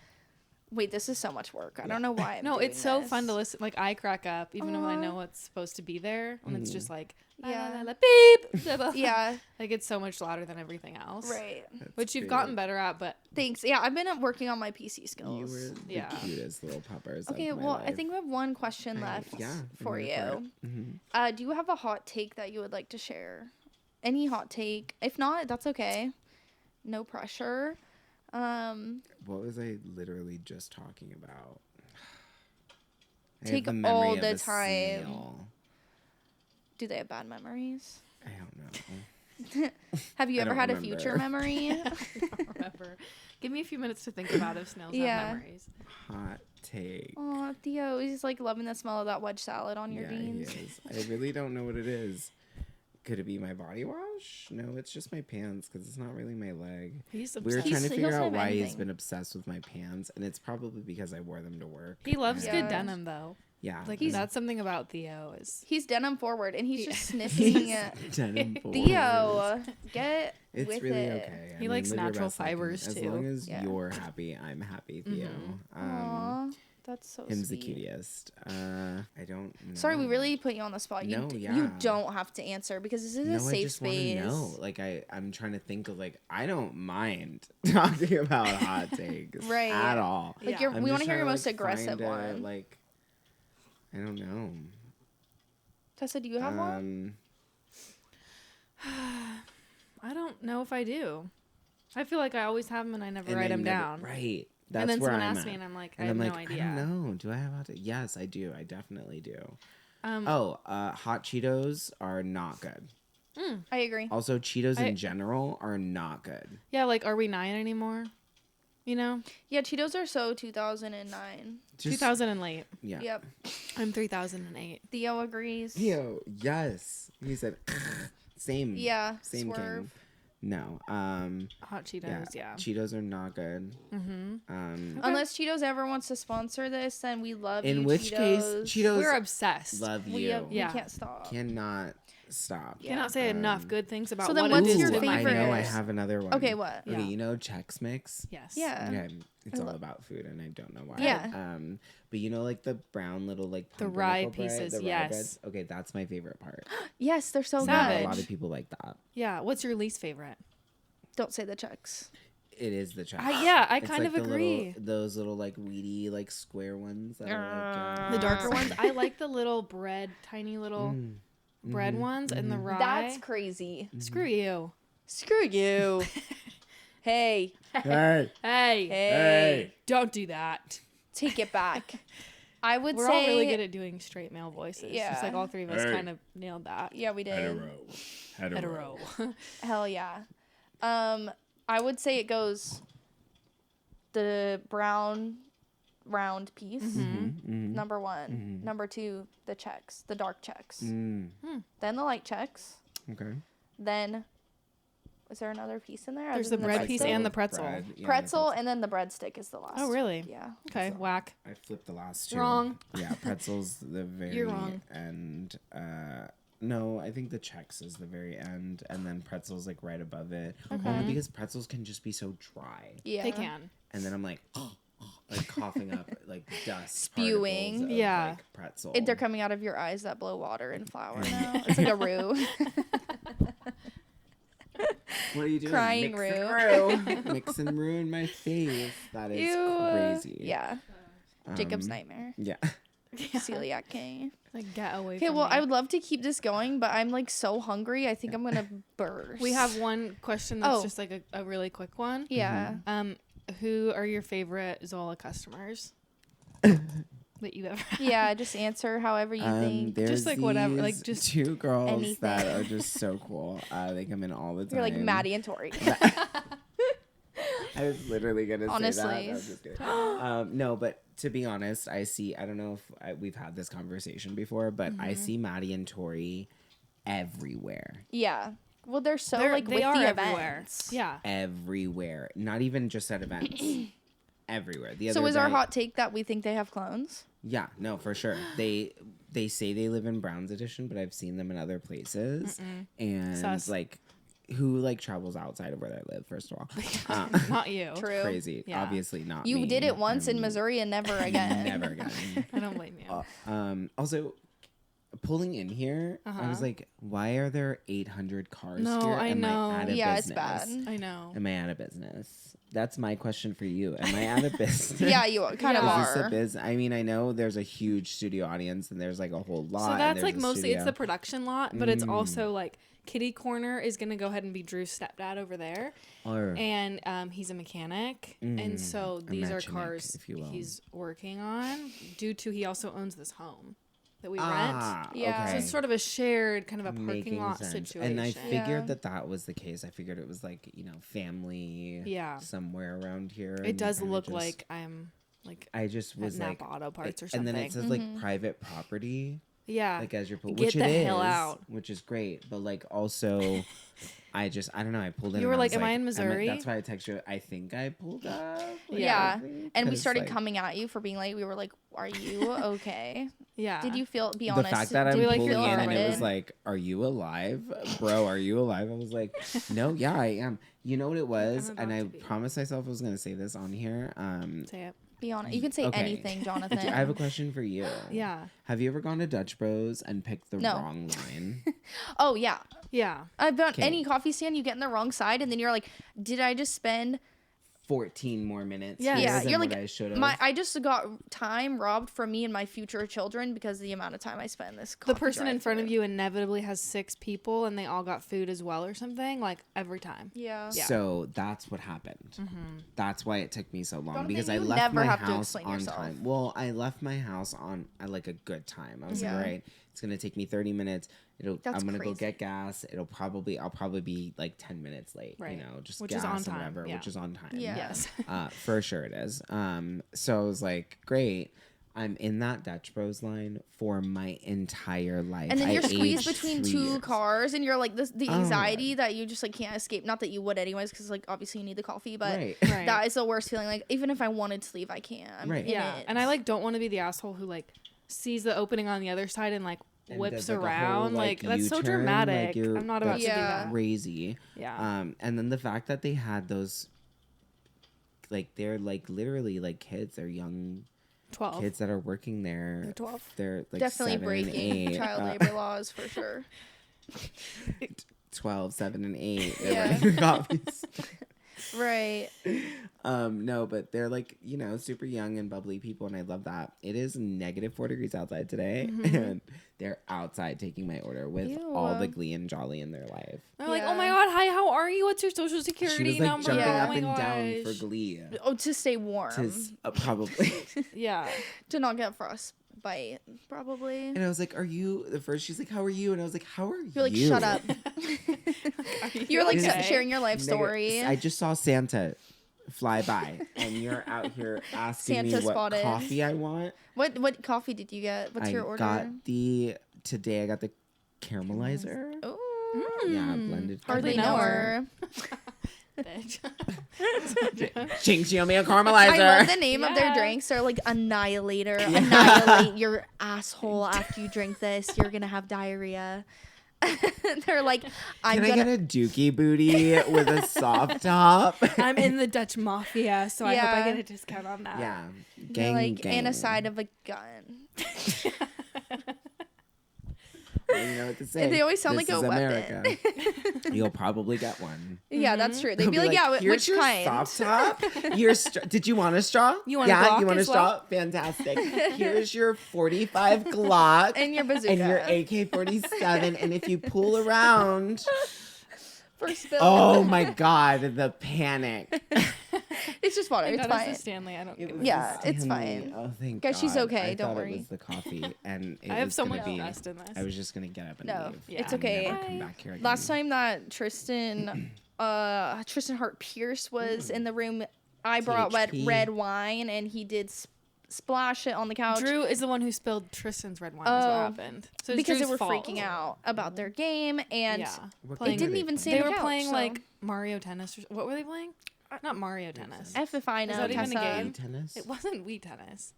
wait, this is so much work. I don't know why. I'm No, doing it's so this. fun to listen. Like I crack up even when I Aw. know what's supposed to be there, and it's just like Yeah. beep. Blah, blah. Yeah, Like it's so much louder than everything else. right. Which you've Cute. gotten better at, but Thanks. Yeah, I've been working on my PC You skills. were the Yeah. cutest little puppers. Okay, of my well, I life. think we have one question left Yeah, for I'm you. here for it. Do you have a hot take that you would like to share? Any hot take? If not, that's okay. No pressure. What was I literally just talking about? I have Take the memory all of the a time. snail. Do they have bad memories? I don't know. Have you I ever don't had a remember. future memory? I don't remember. Give me a few minutes to think about if snails Yeah. have memories. Hot take. Oh, Theo, he's like loving the smell of that wedge salad on your Yeah, jeans. he is. I really don't know what it is. Could it be my body wash? No, it's just my pants because it's not really my leg. He's We were obsessed. trying to He'll figure out have why he's anything. been obsessed with my pants, and it's probably because I wore them to work. He loves Yeah. good denim though. Yeah, Like He's- that's something about Theo is He's denim forward, and he's just sniffing it. denim forward. Theo, get It's with really it. okay. He likes live your natural best life, and fibers, As too. long as Yeah. you're happy, I'm happy, Theo. Aw, that's so Him's sweet. the cutest. I don't know. Sorry, we really put you on the spot. You, No, you yeah. don't have to answer because this is No, a safe I just space. want to know. Like I'm trying to think of like I don't mind talking about hot takes Right. at all. Like Yeah. we I'm want just to hear your trying most like, aggressive find a, one. Like I don't know. Tessa, do you have one? I don't know if I do. I feel like I always have them and I never and write I them never- down. Right. That's And then where someone I'm asks me at. and I'm like, And I have I'm no like, idea. I don't know. Do I have hot? Yes, I do. I definitely do. Um, Hot Cheetos are not good. I agree. Also, Cheetos I- in general are not good. Yeah, like are we 9 anymore? You know? Yeah, Cheetos are so 2009. Just, 2000 and late. Yeah. Yep. I'm 3008. Theo agrees. Yo, yes. He said, same. Yeah, Same swerve. king. No. Hot Cheetos, yeah. Cheetos are not good. Mm-hmm. Unless Cheetos ever wants to sponsor this, then we love you, In which case, Cheetos We're obsessed. love We, you. we Yeah. can't stop. Cannot stop. Yeah. Cannot say enough good things about So then what what's it is your to my favorite? I know I fingers. have another one. Okay, what? Okay, Yeah. you know Chex Mix? Yes. Yeah. Okay, it's I all lo- about food, and I don't know why. Yeah. But you know, like the brown little like The pumpernickel rye bread, pieces, the rye yes. breads? Okay, that's my favorite part. Yes, they're so Savage. A good. lot of people like that. Yeah. What's your least favorite? Don't say the checks. It is the Chex. I It's kind like of the agree. little, those little like weedy like square ones. That are, The darker ones. I like the little bread, tiny little bread ones, and the rye. That's crazy. Screw you. Screw you. Hey, Hey, Hey, hey, don't do that. take it back. I would We're say all really good at doing straight male voices. Yeah. Just like all three of us Hey. kind of nailed that. Yeah, we did. Hetero. Hell yeah. I would say it goes the brown round piece. Mm-hmm. Number one. Number two, the checks, the dark checks. Mm, Then the light checks. okay. Then, is there another piece in there? There's other the than bread piece breadstick? and the pretzel. Bread, yeah, the pretzel, and then the breadstick is the last. Oh, really? Yeah. Okay, whack. I flipped the last two. Wrong. Yeah, pretzel's the very You're wrong. end. No, I think the Chex is the very end, and then pretzel's like right above it. Only because pretzels can just be so dry, Yeah. They can. and then I'm like, like coughing up like dust, Spewing. particles of, Yeah. like, pretzel. They're coming out of your eyes that blow water and flour now. It's like a roux. What are you doing? Crying Mix and roux. roux. Mix and roux in my face. That is Ew. crazy. Yeah. Jacob's nightmare. Yeah. Celiac king. Like, get away Okay, from well, me. I would love to keep this going, but I'm like so hungry. I think I'm gonna burst. We have one question that's Oh. just like a really quick one. Yeah. Who are your favorite Zola customers that you've ever had? Yeah, just answer however you think. There's Just, like, whatever, like, these just 2 girls that anything. are just so cool. They come in all the time. You're like Maddie and Tori. I was literally gonna say Honestly. that. I was just kidding. No, but to be honest, I don't know if we've had this conversation before, but I see Maddie and Tori everywhere. Yeah. Well, they're so They're- like they with are the everywhere. events. Yeah. Everywhere. Not even just at events. Everywhere. The So other is our day- hot take that we think they have clones? Yeah, no, for sure. They say they live in Brown's Edition, but I've seen them in other places. And Sus. like who like travels outside of where they live, first of all. Not you. True. Crazy. Yeah. Obviously not You me. did it once in I'm- Missouri and never again. Never again. I don't blame you. Also, pulling in here, I was like, why are there 800 cars No, here? I Am know. I out of Yeah, business? it's bad. I know. Am I out of business? That's my question for you. Am I out of business? Yeah, you kind of Is this a are. I mean, I know there's a huge studio audience and there's like a whole lot. So and that's there's like a mostly it's studio. the production lot, but it's also like Kitty Corner is gonna go ahead and be Drew's stepdad over there, Or and he's a mechanic, and so a these are mechanic, cars if you will. he's working on. Due to he also owns this home that we ah, rent, Yeah. okay. so it's sort of a shared kind of a parking Making lot sense. situation. And I figured Yeah. that was the case. I figured it was like, family Yeah. somewhere around here. It and does kinda look just- like I'm like I just was at like Napa Auto Parts or and something. then it says like private property. yeah, Like as you're Get which the it hell is, out. which is great, but like also I don't know, I pulled in. You and were I like, was "Am I in Missouri?" That's why I texted you. I think I pulled up. Like, Yeah. everything, And we 'cause, started like, coming at you for being late. We were like, "Are you okay? yeah. Did you be The honest? fact that did I'm you like pulling feel in and it was offended? like, "Are you alive, bro? Are you alive?" I was like, "No, yeah, I am." You know what it was, I'm and about I to be. promised myself I was gonna say this on here. Say it? Be honest. You can say Okay. anything, Jonathan. I have a question for you. Yeah, Have you ever gone to Dutch Bros and picked the No. wrong line? Oh yeah. yeah. I've done Okay. any coffee stand. You get in the wrong side, and then you're like, "Did I just spend?" 14 more minutes. Yeah. here Yeah, than you're what like, I should have. I just got time robbed from me and my future children because of the amount of time I spent in this. The person in front of you inevitably has 6 people and they all got food as well or something, like every time. Yeah. Yeah. So that's what happened. That's why it took me so long Jonathan, because I you left never my have to house explain on yourself. time. Well, I left my house on like a good time. I was Yeah. like, all right, it's gonna take me 30 minutes. That's I'm gonna go crazy. get gas. I'll probably be like 10 minutes late. Right. You know, just Which gas is on and time, whatever, yeah. which is on time. Yeah. Yes. For sure it is. So I was like, great. I'm in that Dutch Bros line for my entire life. And then I you're squeezed aged between 3 two years. cars, and you're like the my anxiety that you just like can't escape. Not that you would anyways, because like obviously you need the coffee, but Right. Right. that is the worst feeling. Like even if I wanted to leave, I can't. I'm Right. in Yeah. it. And I like don't want to be the asshole who like sees the opening on the other side and like And whips does, like, a whole, around. like, That's so U-turn, dramatic. like, you're- I'm not about to do Yeah. that. Crazy. Yeah. And then the fact that they had those, like they're like literally like kids. They're young 12. kids that are working there. They're 12. They're like definitely 7 and breaking 8. child labor laws for sure. 12, 7, and 8. They're Yeah. running copies. Right. No, but they're like, super young and bubbly people, and I love that. It is -4 degrees outside today, and they're outside taking my order with all the Ew. glee and jolly in their life. They're like, Yeah. oh my god, hi, how are you? What's your social She security was like number? jumping Yeah. up Oh my and down gosh. for glee. Oh, to stay warm, Probably. Yeah. to not get frostbite, probably. And I was like, "Are you?" The first, she's like, "How are you?" And I was like, "How are you?" You're like, shut up. You're like okay? sharing your life Nigga, story. I just saw Santa fly by, and you're out here asking Santa me what spotted. coffee I want. What coffee did you get? What's I your order? got today. I got the caramelizer. Ooh. Yeah, blended. Hardly Hardly know know her. Bitch. Jinx, you owe me a I caramelizer. love the name of their Yeah. drinks. They're like Annihilator. Annihilate your asshole after you drink this. You're gonna have diarrhea. They're like, I'm Can I gonna. get a dookie booty with a soft top? I'm in the Dutch mafia, so I hope I Yeah. get a discount on that. Yeah, They're gang, like gang. and a side of a gun. really know what to say. They always sound This like a is weapon. America. You'll probably get one. Yeah, that's true. They'd They'll be like, yeah, "Here's which your kind? soft top. Did you want a straw? You want a yeah, Glock you want a as straw? well? Fantastic. Here's your 45 Glock And your bazooka. and your AK-47. And if you pull around, For spill. oh my God, the panic. It's just water. Thank It's God fine. It's the Stanley. I don't. It give a was Yeah, the it's Stanley. fine. Oh, thank Guys, God. she's okay, I don't thought worry. It was the coffee, and it I have was so gonna much be. invest in this. I was just gonna get up and No, leave. Yeah. it's and okay. never come back here again. Last time that Tristan Hart Pierce was in the room, I brought THP. red wine, and he did splash it on the couch. Drew is the one who spilled Tristan's red wine. Is what Oh. happened. So it's because they Drew's were fault. freaking out about their game, and Yeah. What it game didn't were even they say They on the were couch, playing so- like Mario Tennis. What were they playing? Not Mario Tennis. F if I know, that even a Tessa. game? Tennis. It wasn't Wii Tennis.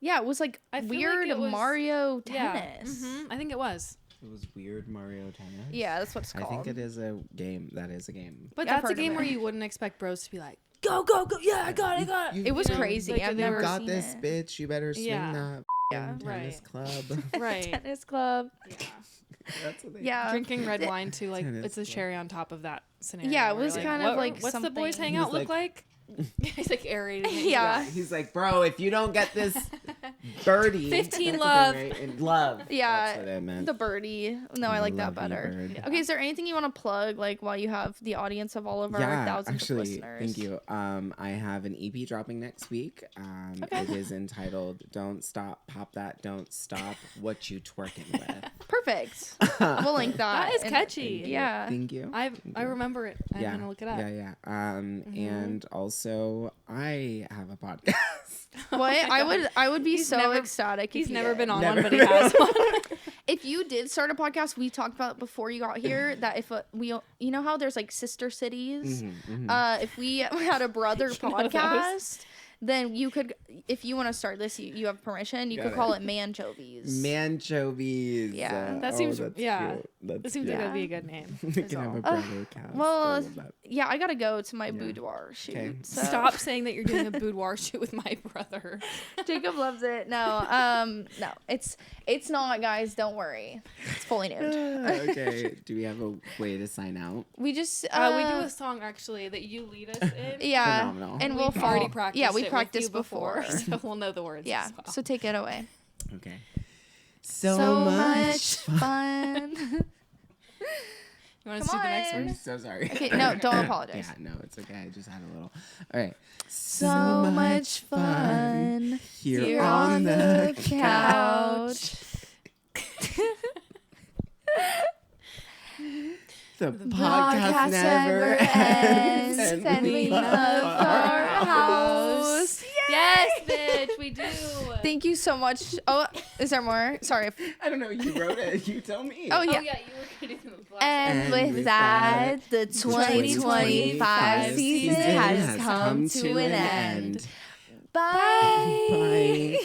Yeah, it was like I feel like weird it was- Mario Yeah. Tennis. I think it was. It was weird Mario Tennis. Yeah, that's what it's I called. think it is a game. That is a game. But Yeah, I've that's a heard of game it. where you wouldn't expect bros to be like, go, go, go. Yeah, I got it, I got it. It was You know, crazy. like, I've they never were- got seen this, it. bitch. You better swing Yeah. that Yeah. f***ing tennis Right. club. Right. Tennis club. Yeah. That's what they Yeah. Drinking red wine too, like Tennis it's a club. cherry on top of that scenario. Yeah, it where was you're kind of what- like what's the boys something- hangout He's look like? He's like aerating. it. Yeah. He's like, bro, if you don't get this birdie, 15 that's love. the thing, right? And love. Yeah, That's what I meant. the birdie. No, I like that love you, better. bird. Okay, is there anything you want to plug, like while you have the audience of all of our thousands actually, of listeners? thank you. I have an EP dropping next week. Okay. It is entitled "Don't Stop, Pop That, Don't Stop, What You Twerking With." Perfect. We'll link that. That is and- catchy. Yeah. Thank you. I remember it. I'm gonna look it up. Yeah. And also, I have a podcast. What? I would be He's so never- ecstatic. He's if you never did. been on Never one, but he has one. If you did start a podcast, we talked about it before you got here that if you know how there's like sister cities, if we had a brother You know those. podcast, then you could, if you want to start this, you have permission. You Got could it. call it Manchovies. Manchoevies. Yeah. That seems- that's yeah. cute. That's That seems cute. like that'd be a good name. We can have a brother cast. well, I love that. Yeah, I gotta go to my boudoir shoot. Okay. So. Stop saying that you're doing a boudoir shoot with my brother. Jacob loves it. No, it's not, guys. Don't worry. It's fully nude. Okay. Do we have a way to sign out? We just we do a song actually that you lead us in. yeah, Phenomenal. and we'll We've already follow. practiced. Yeah, we it with practiced you before, before. so we'll know the words. Yeah, as well. so take it away. Okay. So much fun. You want to Come do the next on. one? I'm so sorry. Okay, no, don't apologize. Yeah, no, it's okay. I just had a little. All right. So much fun here on the couch. The podcast never ends, and we love our house. Yes, bitch, we do. Thank you so much. Oh, is there more? Sorry. I don't know. You wrote it. You tell me. Oh Oh yeah. yeah, you were gonna do the last And And with with that, that, the 2025 season has come to an end. Bye. Bye.